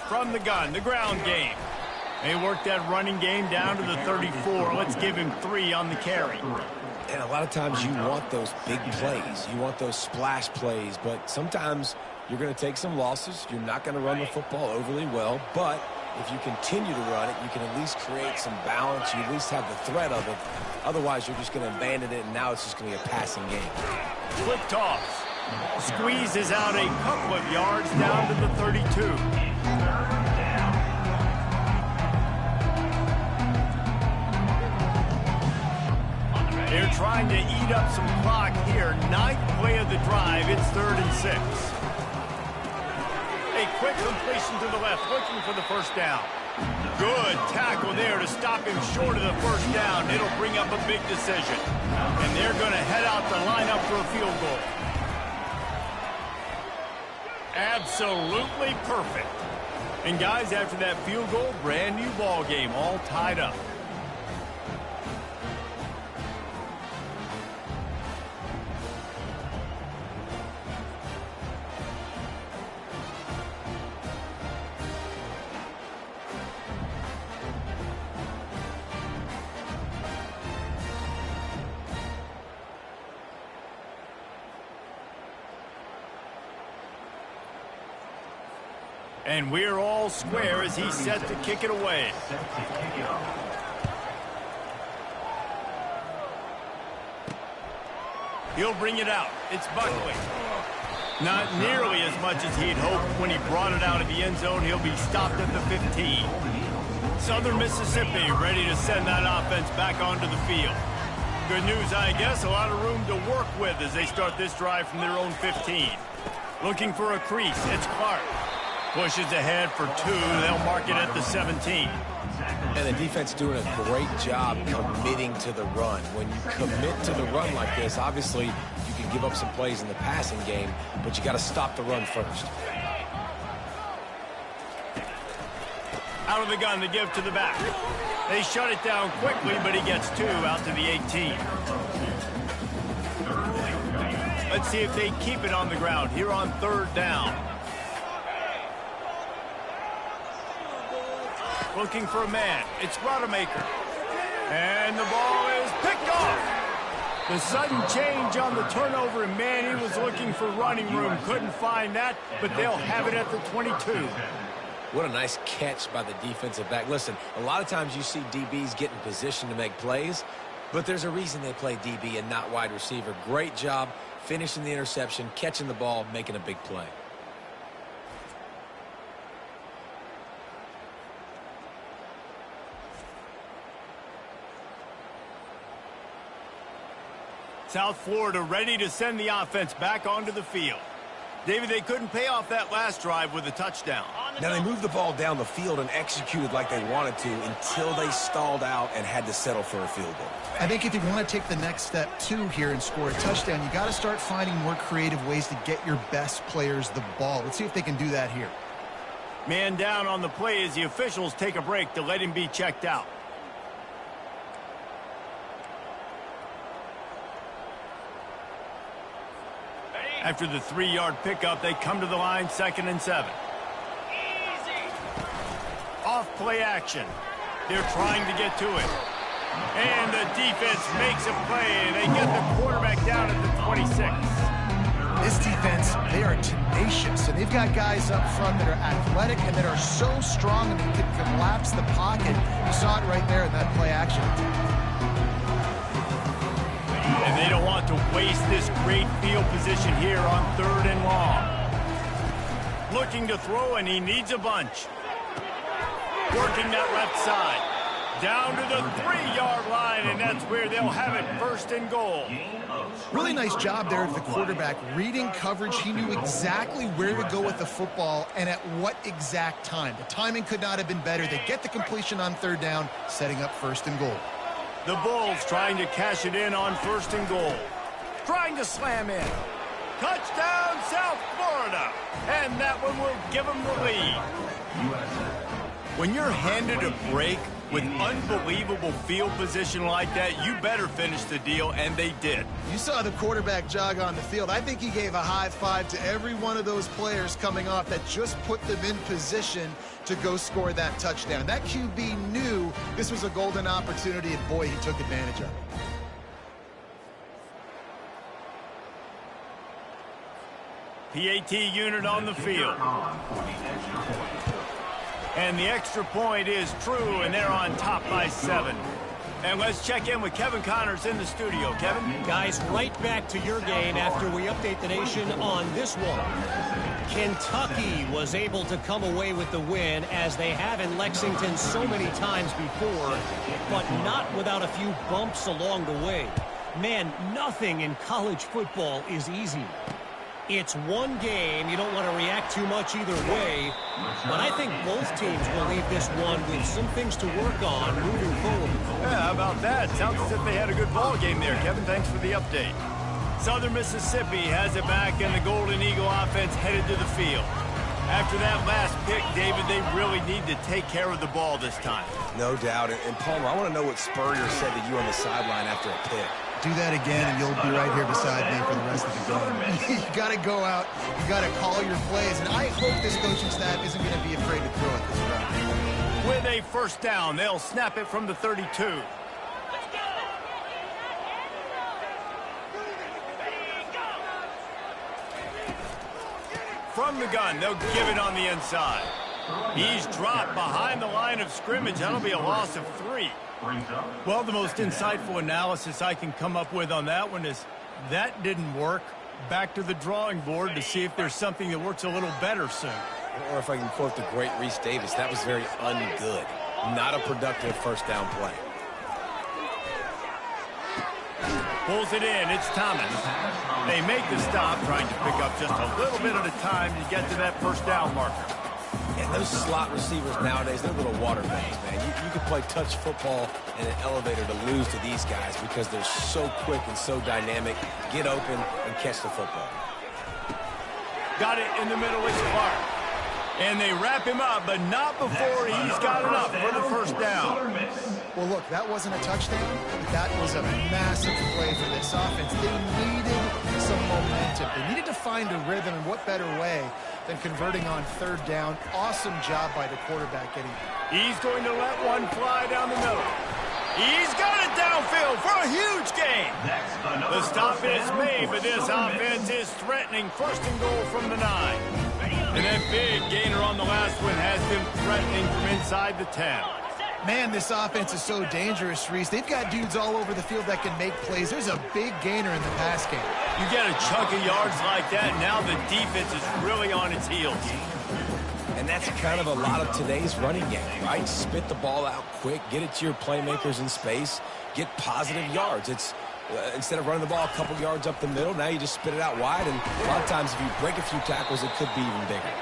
Speaker 1: From the gun, the ground game. They work that running game down to the 34. Let's give him 3 on the carry.
Speaker 2: And a lot of times you want those big plays. You want those splash plays, but sometimes you're going to take some losses. You're not going to run the football overly well, but if you continue to run it, you can at least create some balance. You at least have the threat of it. Otherwise, you're just going to abandon it, and now it's just going to be a passing game.
Speaker 1: Quick toss. Squeezes out a couple of yards down to the 32. They're trying to eat up some clock here. 9th play of the drive. It's 3rd and 6. A quick completion to the left, looking for the first down. Good tackle there to stop him short of the first down. It'll bring up a big decision. And they're going to head out the lineup for a field goal. Absolutely perfect. And guys, after that field goal, brand new ball game, all tied up. And we're all square as he's set to kick it away. He'll bring it out. It's Buckley. Not nearly as much as he'd hoped. When he brought it out of the end zone, he'll be stopped at the 15. Southern Mississippi ready to send that offense back onto the field. Good news, I guess, a lot of room to work with as they start this drive from their own 15. Looking for a crease, it's Clark. Pushes ahead for 2, they'll mark it at the 17.
Speaker 2: And the defense doing a great job committing to the run. When you commit to the run like this, obviously you can give up some plays in the passing game, but you got to stop the run first.
Speaker 1: Out of the gun to give to the back. They shut it down quickly, but he gets 2 out to the 18. Let's see if they keep it on the ground here on 3rd down. Looking for a man. It's Rodemaker. And the ball is picked off. The sudden change on the turnover, and man, he was looking for running room. Couldn't find that, but they'll have it at the 22.
Speaker 2: What a nice catch by the defensive back. Listen, a lot of times you see DBs get in position to make plays, but there's a reason they play DB and not wide receiver. Great job finishing the interception, catching the ball, making a big play.
Speaker 1: South Florida ready to send the offense back onto the field. David, they couldn't pay off that last drive with a touchdown.
Speaker 6: Now, they moved the ball down the field and executed like they wanted to until they stalled out and had to settle for a field goal.
Speaker 3: I think if you want to take the next step, too, here and score a touchdown, you got to start finding more creative ways to get your best players the ball. Let's see if they can do that here.
Speaker 1: Man down on the play as the officials take a break to let him be checked out. After the 3-yard pickup, they come to the line, 2nd and 7. Off play action. They're trying to get to it. And the defense makes a play. They get the quarterback down at the 26.
Speaker 3: This defense, they are tenacious, and they've got guys up front that are athletic and that are so strong and they can collapse the pocket. You saw it right there in that play action.
Speaker 1: And they don't want to waste this great field position here on 3rd and long. Looking to throw, and he needs a bunch. Working that left side. Down to the 3-yard line, and that's where they'll have it, 1st and goal.
Speaker 3: Really nice job there of the quarterback. Reading coverage, he knew exactly where to go with the football and at what exact time. The timing could not have been better. They get the completion on 3rd down, setting up 1st and goal.
Speaker 1: The Bulls trying to cash it in on 1st and goal. Trying to slam in. Touchdown, South Florida. And that one will give them the lead. When you're handed a break with unbelievable field position like that, you better finish the deal, and they did.
Speaker 3: You saw the quarterback jog on the field. I think he gave a high five to every one of those players coming off that just put them in position to go score that touchdown. That QB knew this was a golden opportunity, and boy, he took advantage of it.
Speaker 1: PAT unit on the field. And the extra point is true, and they're on top by 7. And let's check in with Kevin Connors in the studio. Kevin?
Speaker 5: Guys, right back to your game after we update the nation on this one. Kentucky was able to come away with the win, as they have in Lexington so many times before, but not without a few bumps along the way. Man, nothing in college football is easy. It's one game. You don't want to react too much either way. But I think both teams will leave this one with some things to work on moving forward.
Speaker 1: Yeah, how about that? Sounds as if they had a good ball game there. Kevin, thanks for the update. Southern Mississippi has it back, and the Golden Eagle offense headed to the field. After that last pick, David, they really need to take care of the ball this time.
Speaker 6: No doubt. And Palmer, I want to know what Spurrier said to you on the sideline after a pick.
Speaker 3: Do that again, and you'll be right here beside me for the rest of the game. You got to go out. You got to call your plays. And I hope this coaching staff isn't going to be afraid to throw it this round.
Speaker 1: With a 1st down, they'll snap it from the 32. from the gun. They'll give it on the inside. He's dropped behind the line of scrimmage. That'll be a loss of 3.
Speaker 7: Well, the most insightful analysis I can come up with on that one is that didn't work. Back to the drawing board to see if there's something that works a little better soon.
Speaker 2: Or if I can quote the great Reese Davis, that was very ungood. Not a productive first down play.
Speaker 1: Pulls it in. It's Thomas. They make the stop, trying to pick up just a little bit at a time to get to that first down marker.
Speaker 2: And those slot receivers nowadays, they're little water bags, man. You can play touch football in an elevator to lose to these guys because they're so quick and so dynamic. Get open and catch the football.
Speaker 1: Got it in the middle with Clark. And they wrap him up, but not before he's got enough for the first down.
Speaker 3: Well, look, that wasn't a touchdown, but that was a massive play for this offense. They needed some momentum. They needed to find a rhythm, and what better way than converting on third down. Awesome job by the quarterback getting it.
Speaker 1: He's going to let one fly down the middle. He's got it downfield for a huge gain. The stop is made, but this offense is threatening first and goal from the 9. And that big gainer on the last one has been threatening from inside the 10.
Speaker 3: Man, this offense is so dangerous, Reese. They've got dudes all over the field that can make plays. There's a big gainer in the pass game.
Speaker 1: You get a chunk of yards like that, now the defense is really on its heels.
Speaker 2: And that's kind of a lot of today's running game, right? Spit the ball out quick, get it to your playmakers in space, get positive yards. It's instead of running the ball a couple yards up the middle, now you just spit it out wide, and a lot of times if you break a few tackles, it could be even bigger.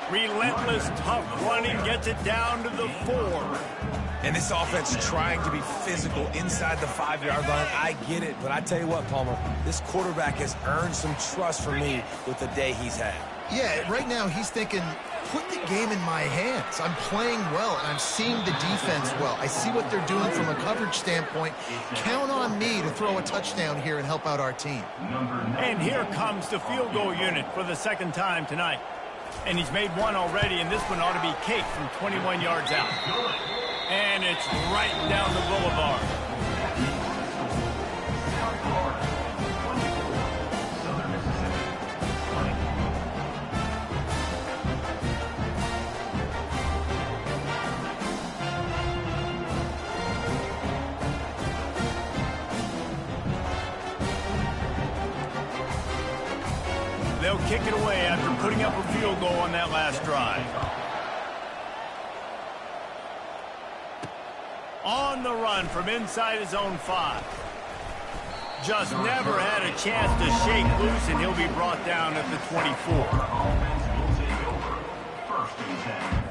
Speaker 1: Relentless, tough running gets it down to the 4.
Speaker 6: And this offense trying to be physical inside the 5-yard line.
Speaker 2: I get it, but I tell you what, Palmer, this quarterback has earned some trust from me with the day he's had.
Speaker 3: Yeah, right now he's thinking, put the game in my hands. I'm playing well, and I'm seeing the defense well. I see what they're doing from a coverage standpoint. Count on me to throw a touchdown here and help out our team.
Speaker 1: And here comes the field goal unit for the second time tonight. And he's made one already, and this one ought to be cake from 21 yards out. And it's right down the boulevard. They'll kick it away after putting up a field goal on that last drive. On the run from inside his own 5. Just never had a chance to shake loose, and he'll be brought down at the 24.
Speaker 8: Offense will take over. First and 10.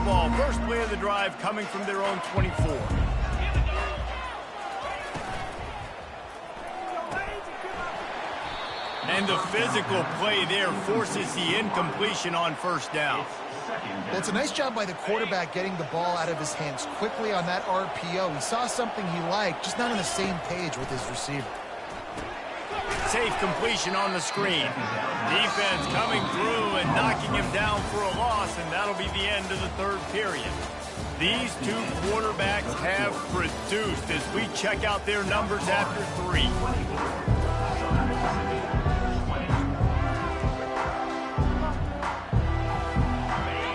Speaker 1: ball. First play of the drive coming from their own 24. And the physical play there forces the incompletion on first down.
Speaker 3: Well, it's a nice job by the quarterback getting the ball out of his hands quickly on that RPO. He saw something he liked, just not on the same page with his receiver.
Speaker 1: Safe completion on the screen. Defense coming through and knocking him down for a loss, and that'll be the end of the third period. These two quarterbacks have produced as we check out their numbers after 3.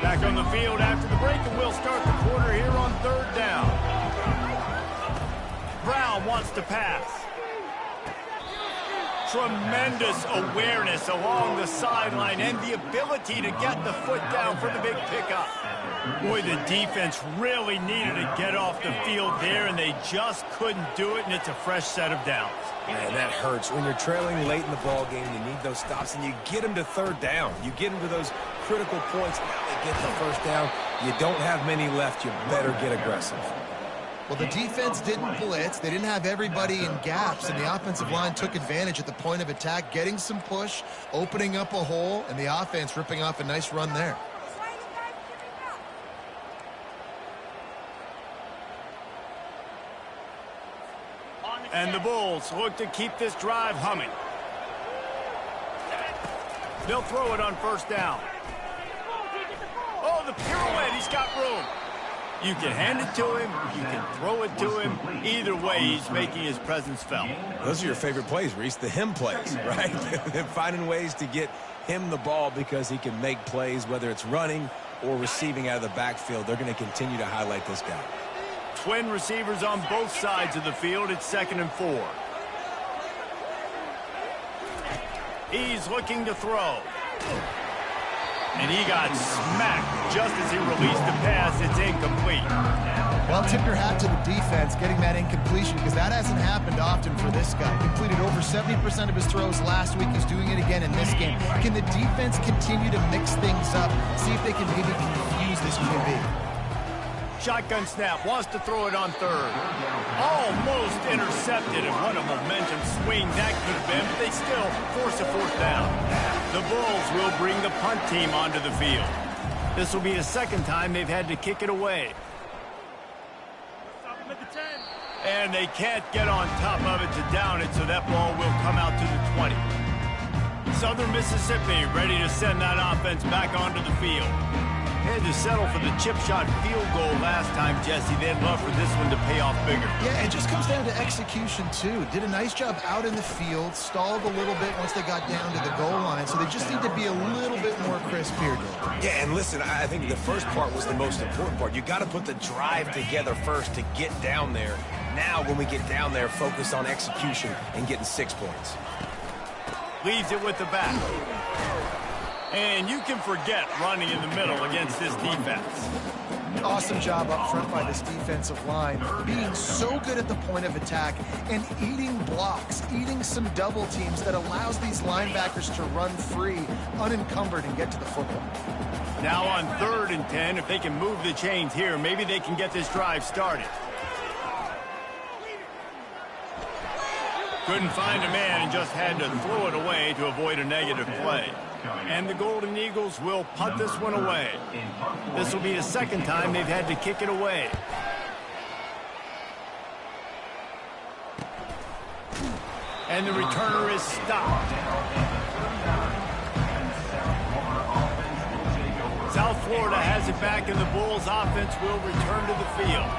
Speaker 1: Back on the field after the break, and we'll start the quarter here on third down. Brown wants to pass. Tremendous awareness along the sideline and the ability to get the foot down for the big pickup. Boy, the defense really needed to get off the field there, and they just couldn't do it, and it's a fresh set of downs.
Speaker 6: Man, that hurts. When you're trailing late in the ball game, you need those stops, and you get them to third down. You get them to those critical points. Now they get the first down. You don't have many left. You better get aggressive.
Speaker 3: Well, the defense didn't blitz. They didn't have everybody in gaps, and the offensive line took advantage at the point of attack, getting some push, opening up a hole, and the offense ripping off a nice run there.
Speaker 1: And the Bulls look to keep this drive humming. They'll throw it on first down. Oh, the pirouette, he's got room. You can hand it to him, you can throw it to him. Either way, he's making his presence felt.
Speaker 6: Those are your favorite plays, Reese, the him plays, right? They're finding ways to get him the ball because he can make plays, whether it's running or receiving out of the backfield. They're going to continue to highlight this guy.
Speaker 1: Twin receivers on both sides of the field. It's 2nd and 4. He's looking to throw. And he got smacked just as he released the pass. It's incomplete.
Speaker 3: Well, tip your hat to the defense getting that incompletion, because that hasn't happened often for this guy. Completed over 70% of his throws last week. He's doing it again in this game. Can the defense continue to mix things up? See if they can maybe confuse this QB.
Speaker 1: Shotgun snap, wants to throw it on third. Almost intercepted, and what a momentum swing that could have been, but they still force a fourth down. The Bulls will bring the punt team onto the field. This will be the second time they've had to kick it away. And they can't get on top of it to down it, so that ball will come out to the 20. Southern Mississippi ready to send that offense back onto the field. Had to settle for the chip shot field goal last time, Jesse. They'd love for this one to pay off bigger.
Speaker 3: Yeah, it just comes down to execution, too. Did a nice job out in the field, stalled a little bit once they got down to the goal line, so they just need to be a little bit more crisp here, Joe.
Speaker 6: Yeah, and listen, I think the first part was the most important part. You got to put the drive together first to get down there. Now, when we get down there, focus on execution and getting 6 points.
Speaker 1: Leaves it with the back. And you can forget running in the middle against this defense.
Speaker 3: Awesome job up front by this defensive line, being so good at the point of attack and eating blocks, eating some double teams that allows these linebackers to run free, unencumbered, and get to the football.
Speaker 1: Now on 3rd and 10, if they can move the chains here, maybe they can get this drive started. Couldn't find a man and just had to throw it away to avoid a negative play. And the Golden Eagles will punt this one away. This will be the second time they've had to kick it away. And the returner is stopped. South Florida has it back, and the Bulls offense will return to the field.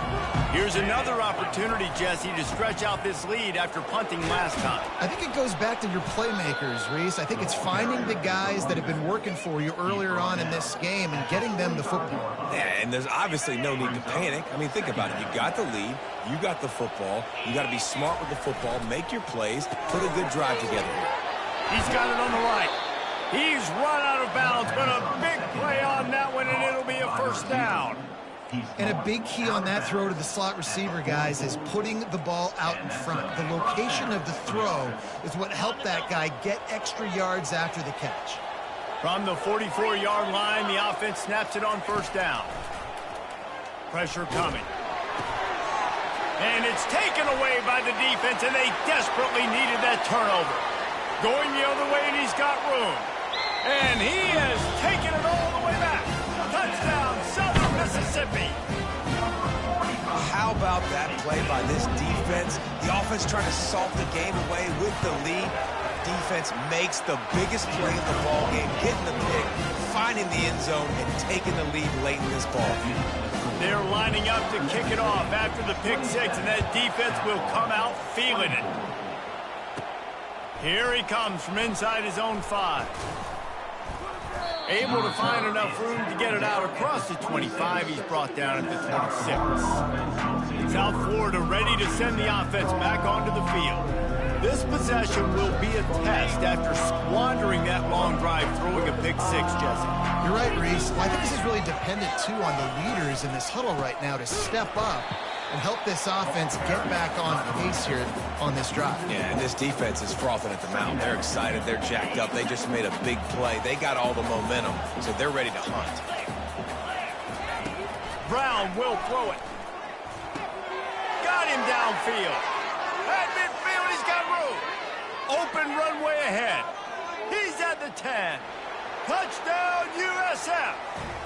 Speaker 1: Here's another opportunity, Jesse, to stretch out this lead after punting last time.
Speaker 3: I think it goes back to your playmakers, Reese. I think it's finding the guys that have been working for you earlier on in this game and getting them the football.
Speaker 6: Yeah, and there's obviously no need to panic. I mean, think about it. You got the lead. You got the football. You got to be smart with the football, make your plays, put a good drive together here.
Speaker 1: He's got it on the right. He's run out of bounds, but a big play on that one, and it'll be a first down.
Speaker 3: And a big key on that throw to the slot receiver, guys, is putting the ball out in front. The location of the throw is what helped that guy get extra yards after the catch.
Speaker 1: From the 44-yard line, the offense snaps it on first down. Pressure coming. And it's taken away by the defense, and they desperately needed that turnover. Going the other way, and he's got room. And he has taken it all the way back. Touchdown, Southern Mississippi.
Speaker 6: How about that play by this defense? The offense trying to salt the game away with the lead. Defense makes the biggest play of the ball game, getting the pick, finding the end zone, and taking the lead late in this ball.
Speaker 1: They're lining up to kick it off after the pick six, and that defense will come out feeling it. Here he comes from inside his own 5. Able to find enough room to get it out across the 25. He's brought down at the 26. South Florida ready to send the offense back onto the field. This possession will be a test after squandering that long drive throwing a pick six, Jesse.
Speaker 3: You're right, Reese. Well, I think this is really dependent, too, on the leaders in this huddle right now to step up and help this offense get back on pace here on this drive.
Speaker 6: Yeah, and this defense is frothing at the mouth. They're excited. They're jacked up. They just made a big play. They got all the momentum, so they're ready to hunt.
Speaker 1: Brown will throw it. Got him downfield. At midfield, he's got room. Open runway ahead. He's at the 10. Touchdown, USF.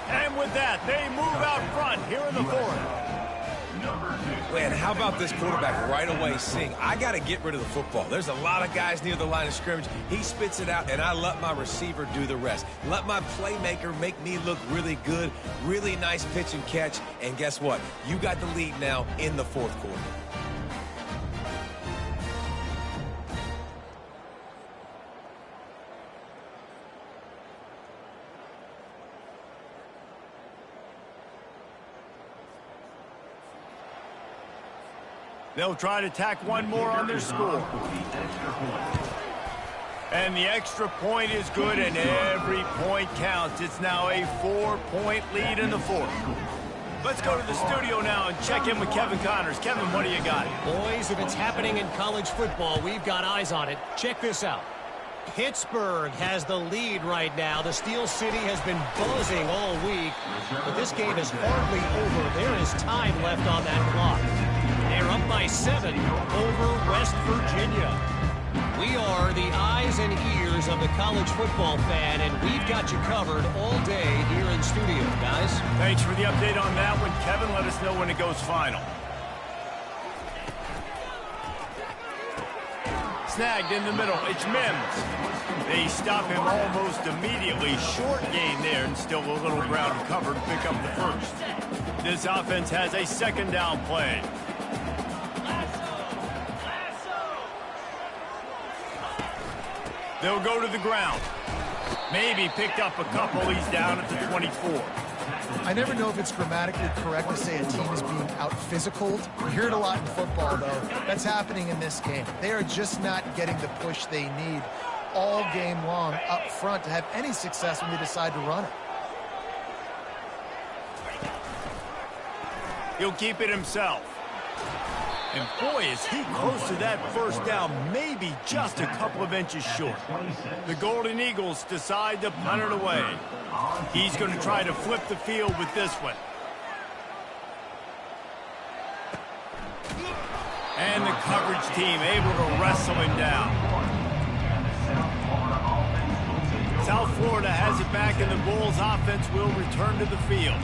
Speaker 1: And with that, they move out front here in the 4th.
Speaker 6: Man, how about this quarterback right away seeing, I got to get rid of the football. There's a lot of guys near the line of scrimmage. He spits it out, and I let my receiver do the rest. Let my playmaker make me look really good, really nice pitch and catch, and guess what? You got the lead now in the 4th quarter.
Speaker 1: They'll try to tack one more on their score. And the extra point is good, and every point counts. It's now a 4-point lead in the 4th. Let's go to the studio now and check in with Kevin Connors. Kevin, what do you got?
Speaker 5: Boys, if it's happening in college football, we've got eyes on it. Check this out. Pittsburgh has the lead right now. The Steel City has been buzzing all week, but this game is hardly over. There is time left on that clock. They're up by 7 over West Virginia. We are the eyes and ears of the college football fan, and we've got you covered all day here in studio, guys.
Speaker 1: Thanks for the update on that one, Kevin. Let us know when it goes final. Snagged in the middle. It's Mims. They stop him almost immediately. Short gain there, and still a little ground covered to pick up the first. This offense has a 2nd down play. They'll go to the ground. Maybe picked up a couple. He's down at the 24.
Speaker 3: I never know if it's grammatically correct to say a team is being out-physicaled. You hear it a lot in football, though. That's happening in this game. They are just not getting the push they need all game long up front to have any success when they decide to run it.
Speaker 1: He'll keep it himself. And boy, is he close to that first down, maybe just a couple of inches short. The Golden Eagles decide to punt it away. He's going to try to flip the field with this one. And the coverage team able to wrestle him down. South Florida has it back, and the Bulls offense will return to the field.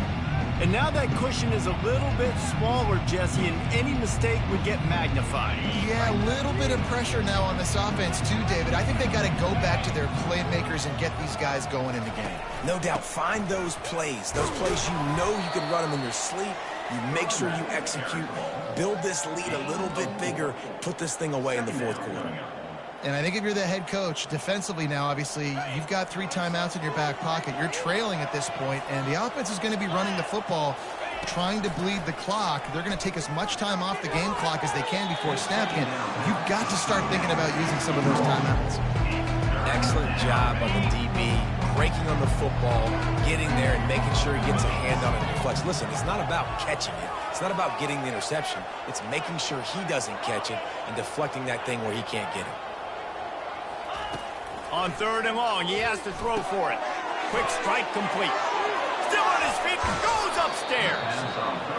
Speaker 1: And now that cushion is a little bit smaller, Jesse, and any mistake would get magnified.
Speaker 3: Yeah, a little bit of pressure now on this offense too, David. I think they got to go back to their playmakers and get these guys going in the game.
Speaker 6: No doubt, find those plays you know you can run them in your sleep. You make sure you execute, build this lead a little bit bigger, put this thing away in the 4th quarter.
Speaker 3: And I think if you're the head coach, defensively now, obviously, you've got 3 timeouts in your back pocket. You're trailing at this point, and the offense is going to be running the football, trying to bleed the clock. They're going to take as much time off the game clock as they can before snapping it. You've got to start thinking about using some of those timeouts.
Speaker 6: Excellent job on the DB, breaking on the football, getting there and making sure he gets a hand on it and deflects. Listen, it's not about catching it. It's not about getting the interception. It's making sure he doesn't catch it and deflecting that thing where he can't get it.
Speaker 1: On 3rd and long, he has to throw for it. Quick strike complete. Still on his feet, goes upstairs.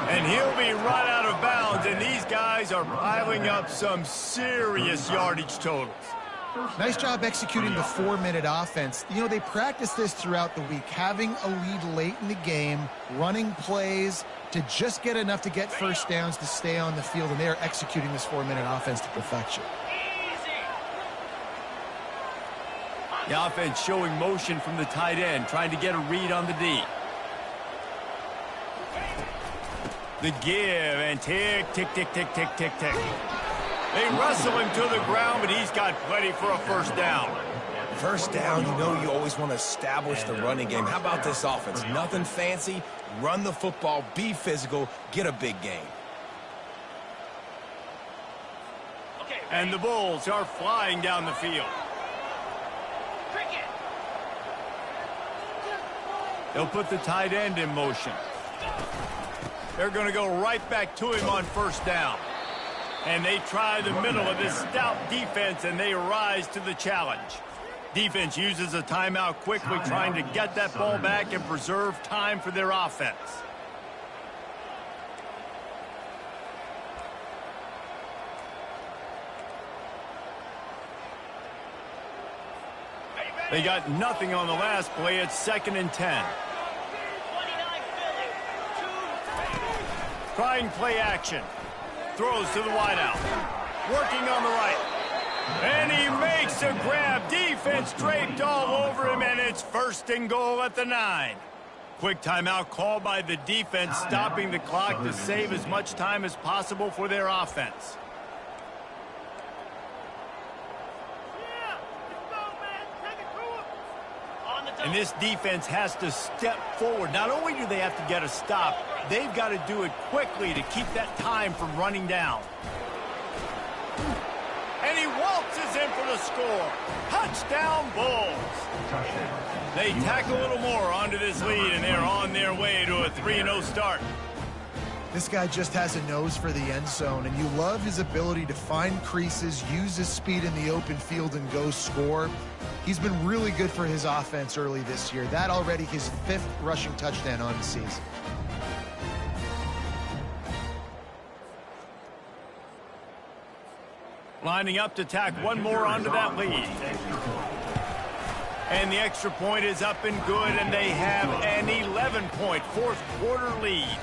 Speaker 1: And he'll be right out of bounds, and these guys are piling up some serious yardage totals.
Speaker 3: Nice job executing the 4-minute offense. You know, they practice this throughout the week, having a lead late in the game, running plays to just get enough to get first downs to stay on the field, and they are executing this 4-minute offense to perfection.
Speaker 1: The offense showing motion from the tight end, trying to get a read on the D. The give, and tick, tick, tick, tick, tick, tick, tick. They wrestle him to the ground, but he's got plenty for a first down.
Speaker 6: First down, you know you always want to establish the running game. How about this offense? Nothing fancy. Run the football, be physical, get a big gain.
Speaker 1: And the Bulls are flying down the field. They'll put the tight end in motion. They're going to go right back to him on first down. And they try the middle of this stout defense, and they rise to the challenge. Defense uses a timeout quickly, trying to get that ball back and preserve time for their offense. They got nothing on the last play. It's 2nd and 10. Trying play action. Throws to the wideout. Working on the right. And he makes a grab. Defense draped all over him, and it's 1st and goal at the 9. Quick timeout called by the defense, stopping the clock to save as much time as possible for their offense. And this defense has to step forward. Not only do they have to get a stop, they've got to do it quickly to keep that time from running down. And he waltzes in for the score. Touchdown, Bulls. They tack a little more onto this lead, and they're on their way to a 3-0 start.
Speaker 3: This guy just has a nose for the end zone, and you love his ability to find creases, use his speed in the open field, and go score. He's been really good for his offense early this year. That already his 5th rushing touchdown on the season.
Speaker 1: Lining up to tack one more onto that lead. And the extra point is up and good, and they have an 11-point fourth-quarter lead.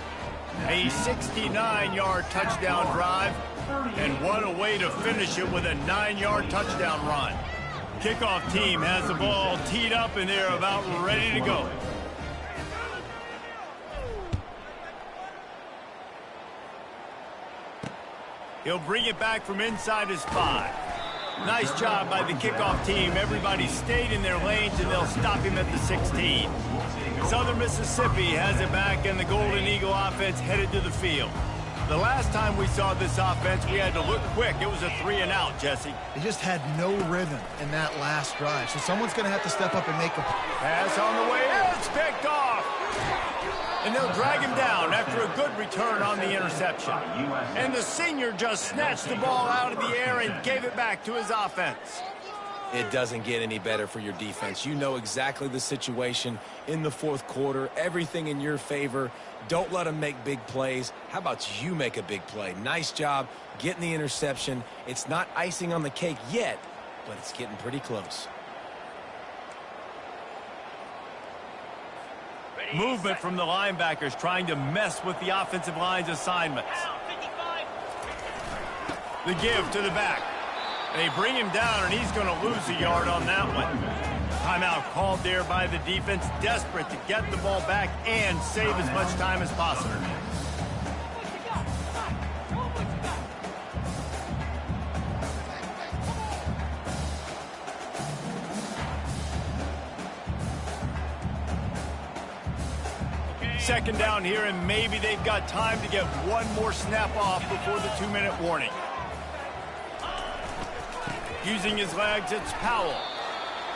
Speaker 1: A 69-yard touchdown drive, and what a way to finish it with a 9-yard touchdown run. Kickoff team has the ball teed up, and they're about ready to go. He'll bring it back from inside his 5. Nice job by the kickoff team. Everybody stayed in their lanes, and they'll stop him at the 16. Southern Mississippi has it back, and the Golden Eagle offense headed to the field. The last time we saw this offense, we had to look quick. It was a 3-and-out, Jesse.
Speaker 3: They just had no rhythm in that last drive, so someone's going to have to step up and make a
Speaker 1: pass on the way. It's picked off. And they'll drag him down after a good return on the interception. And the senior just snatched the ball out of the air and gave it back to his offense.
Speaker 6: It doesn't get any better for your defense. You know exactly the situation in the 4th quarter. Everything in your favor. Don't let them make big plays. How about you make a big play? Nice job getting the interception. It's not icing on the cake yet, but it's getting pretty close.
Speaker 1: Movement from the linebackers trying to mess with the offensive line's assignments. The give to the back. They bring him down, and he's going to lose a yard on that one. Timeout called there by the defense, desperate to get the ball back and save as much time as possible. Second down here, and maybe they've got time to get one more snap off before the 2-minute warning. Using his legs, it's Powell.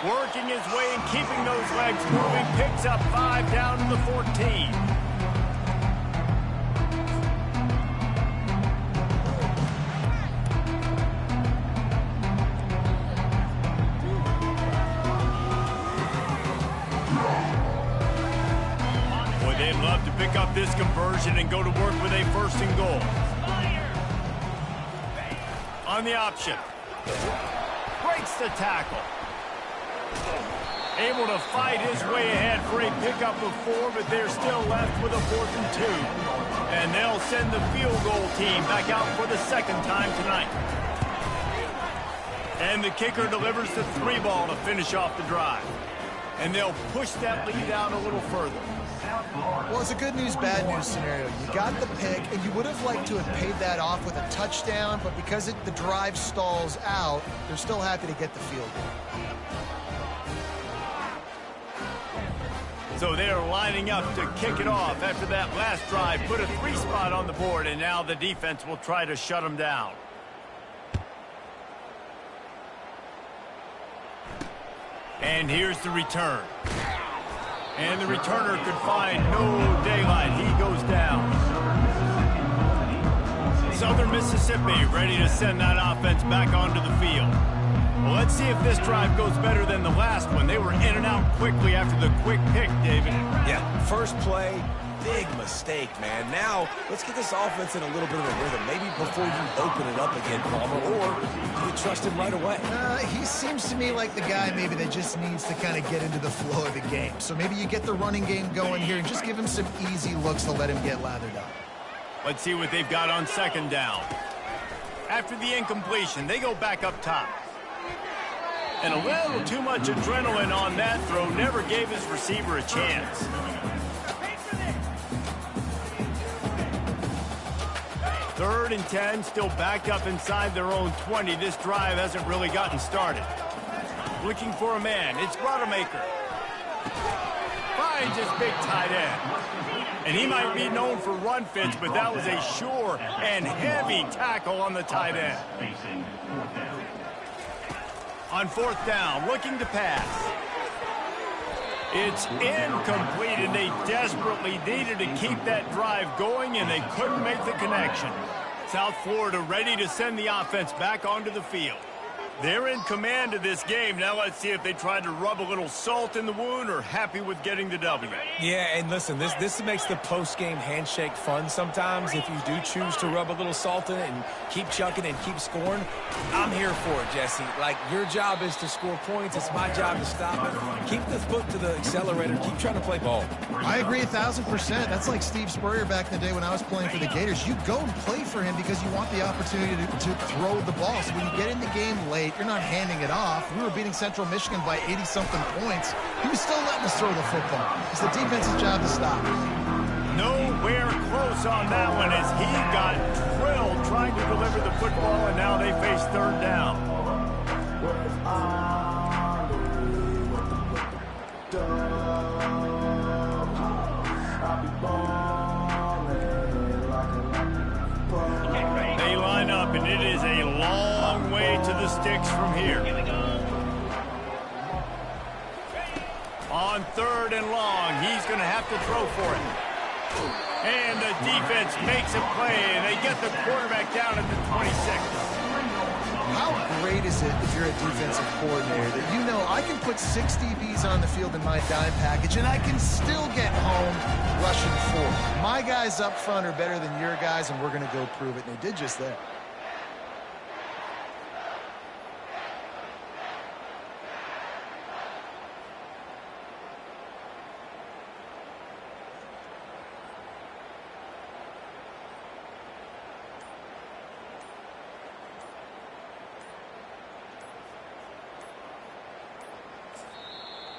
Speaker 1: Working his way and keeping those legs moving. Picks up 5 down to the 14. pick up this conversion and go to work with a 1st and goal. On the option. Breaks the tackle. Able to fight his way ahead for a pickup of 4, but they're still left with a 4th and 2. And they'll send the field goal team back out for the 2nd time tonight. And the kicker delivers the 3 ball to finish off the drive. And they'll push that lead out a little further.
Speaker 3: Well, it's a good news, bad news scenario. You got the pick, and you would have liked to have paid that off with a touchdown, but because the drive stalls out, they're still happy to get the field goal.
Speaker 1: So they're lining up to kick it off after that last drive. Put a 3 spot on the board, and now the defense will try to shut them down. And here's the return. And the returner could find no daylight. He goes down. Southern Mississippi ready to send that offense back onto the field. Well, let's see if this drive goes better than the last one. They were in and out quickly after the quick pick, David.
Speaker 6: Yeah, first play, big mistake, man. Now, let's get this offense in a little bit of a rhythm. Maybe before you open it up again, Palmer, or do you trust him right away?
Speaker 3: He seems to me like the guy maybe that just needs to kind of get into the flow of the game. So maybe you get the running game going here and just give him some easy looks to let him get lathered up.
Speaker 1: Let's see what they've got on 2nd down. After the incompletion, they go back up top. And a little too much adrenaline on that throw never gave his receiver a chance. Third and 10, still backed up inside their own 20. This drive hasn't really gotten started. Looking for a man, it's Rodemaker. Finds his big tight end. And he might be known for run fits, but that was a sure and heavy tackle on the tight end. On 4th down, looking to pass. It's incomplete, and they desperately needed to keep that drive going, and they couldn't make the connection. South Florida ready to send the offense back onto the field. They're in command of this game. Now let's see if they try to rub a little salt in the wound or happy with getting the W.
Speaker 6: Yeah, and listen, this makes the post-game handshake fun sometimes. If you do choose to rub a little salt in it and keep chucking and keep scoring, I'm here for it, Jesse. Like, your job is to score points. It's my job to stop it. Keep the foot to the accelerator. Keep trying to play ball.
Speaker 3: I agree 1,000%. That's like Steve Spurrier back in the day when I was playing for the Gators. You go and play for him because you want the opportunity to throw the ball. So when you get in the game late, you're not handing it off. We were beating Central Michigan by 80-something points. He was still letting us throw the football. It's the defense's job to stop.
Speaker 1: Nowhere close on that one as he got drilled trying to deliver the football, and now they face 3rd down. They line up, and it is a long way to the sticks from here. On 3rd and long, he's going to have to throw for it. And the defense makes a play, and they get the quarterback down at the 26.
Speaker 3: How great is it if you're a defensive coordinator that you know I can put 6 DBs on the field in my dime package and I can still get home rushing 4. My guys up front are better than your guys, and we're going to go prove it. And they did just that.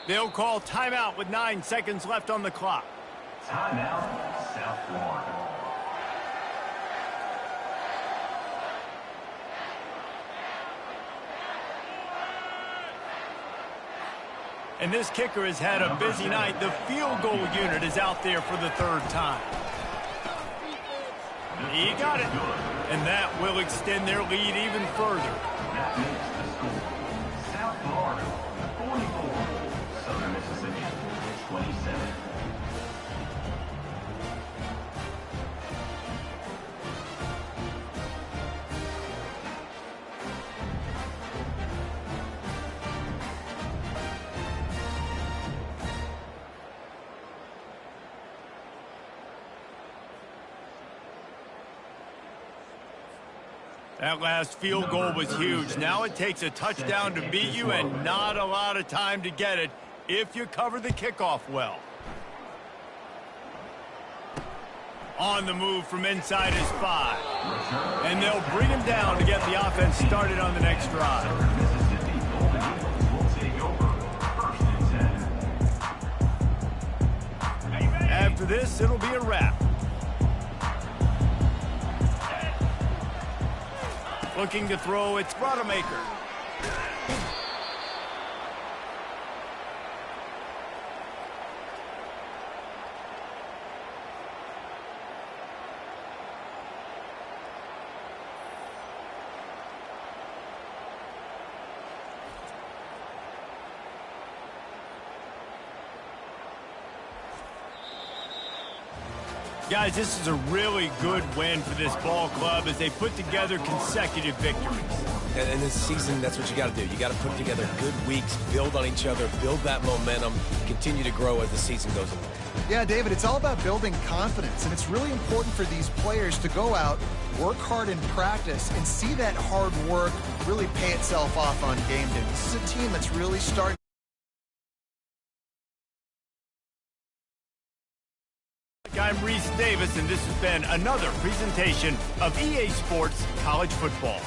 Speaker 1: They'll call timeout with 9 seconds left on the clock.
Speaker 8: Timeout, South Florida.
Speaker 1: And this kicker has had a busy night. The field goal unit is out there for the 3rd time. He got it. And that will extend their lead even further.
Speaker 8: That makes the score South Florida 44, Southern Mississippi 27.
Speaker 1: That last field goal was huge. Now it takes a touchdown to beat you and not a lot of time to get it if you cover the kickoff well. On the move from inside his 5. And they'll bring him down to get the offense started on the next drive.
Speaker 8: Mississippi Golden Eagles will take over. First and 10.
Speaker 1: After this, it'll be a wrap. Looking to throw, it's Rodemaker. Guys, this is a really good win for this ball club as they put together consecutive victories.
Speaker 6: And in this season, that's what you got to do. You got to put together good weeks, build on each other, build that momentum, continue to grow as the season goes along.
Speaker 3: Yeah, David, it's all about building confidence, and it's really important for these players to go out, work hard in practice, and see that hard work really pay itself off on game day. This is a team that's really starting.
Speaker 1: I'm Reese Davis, and this has been another presentation of EA Sports College Football.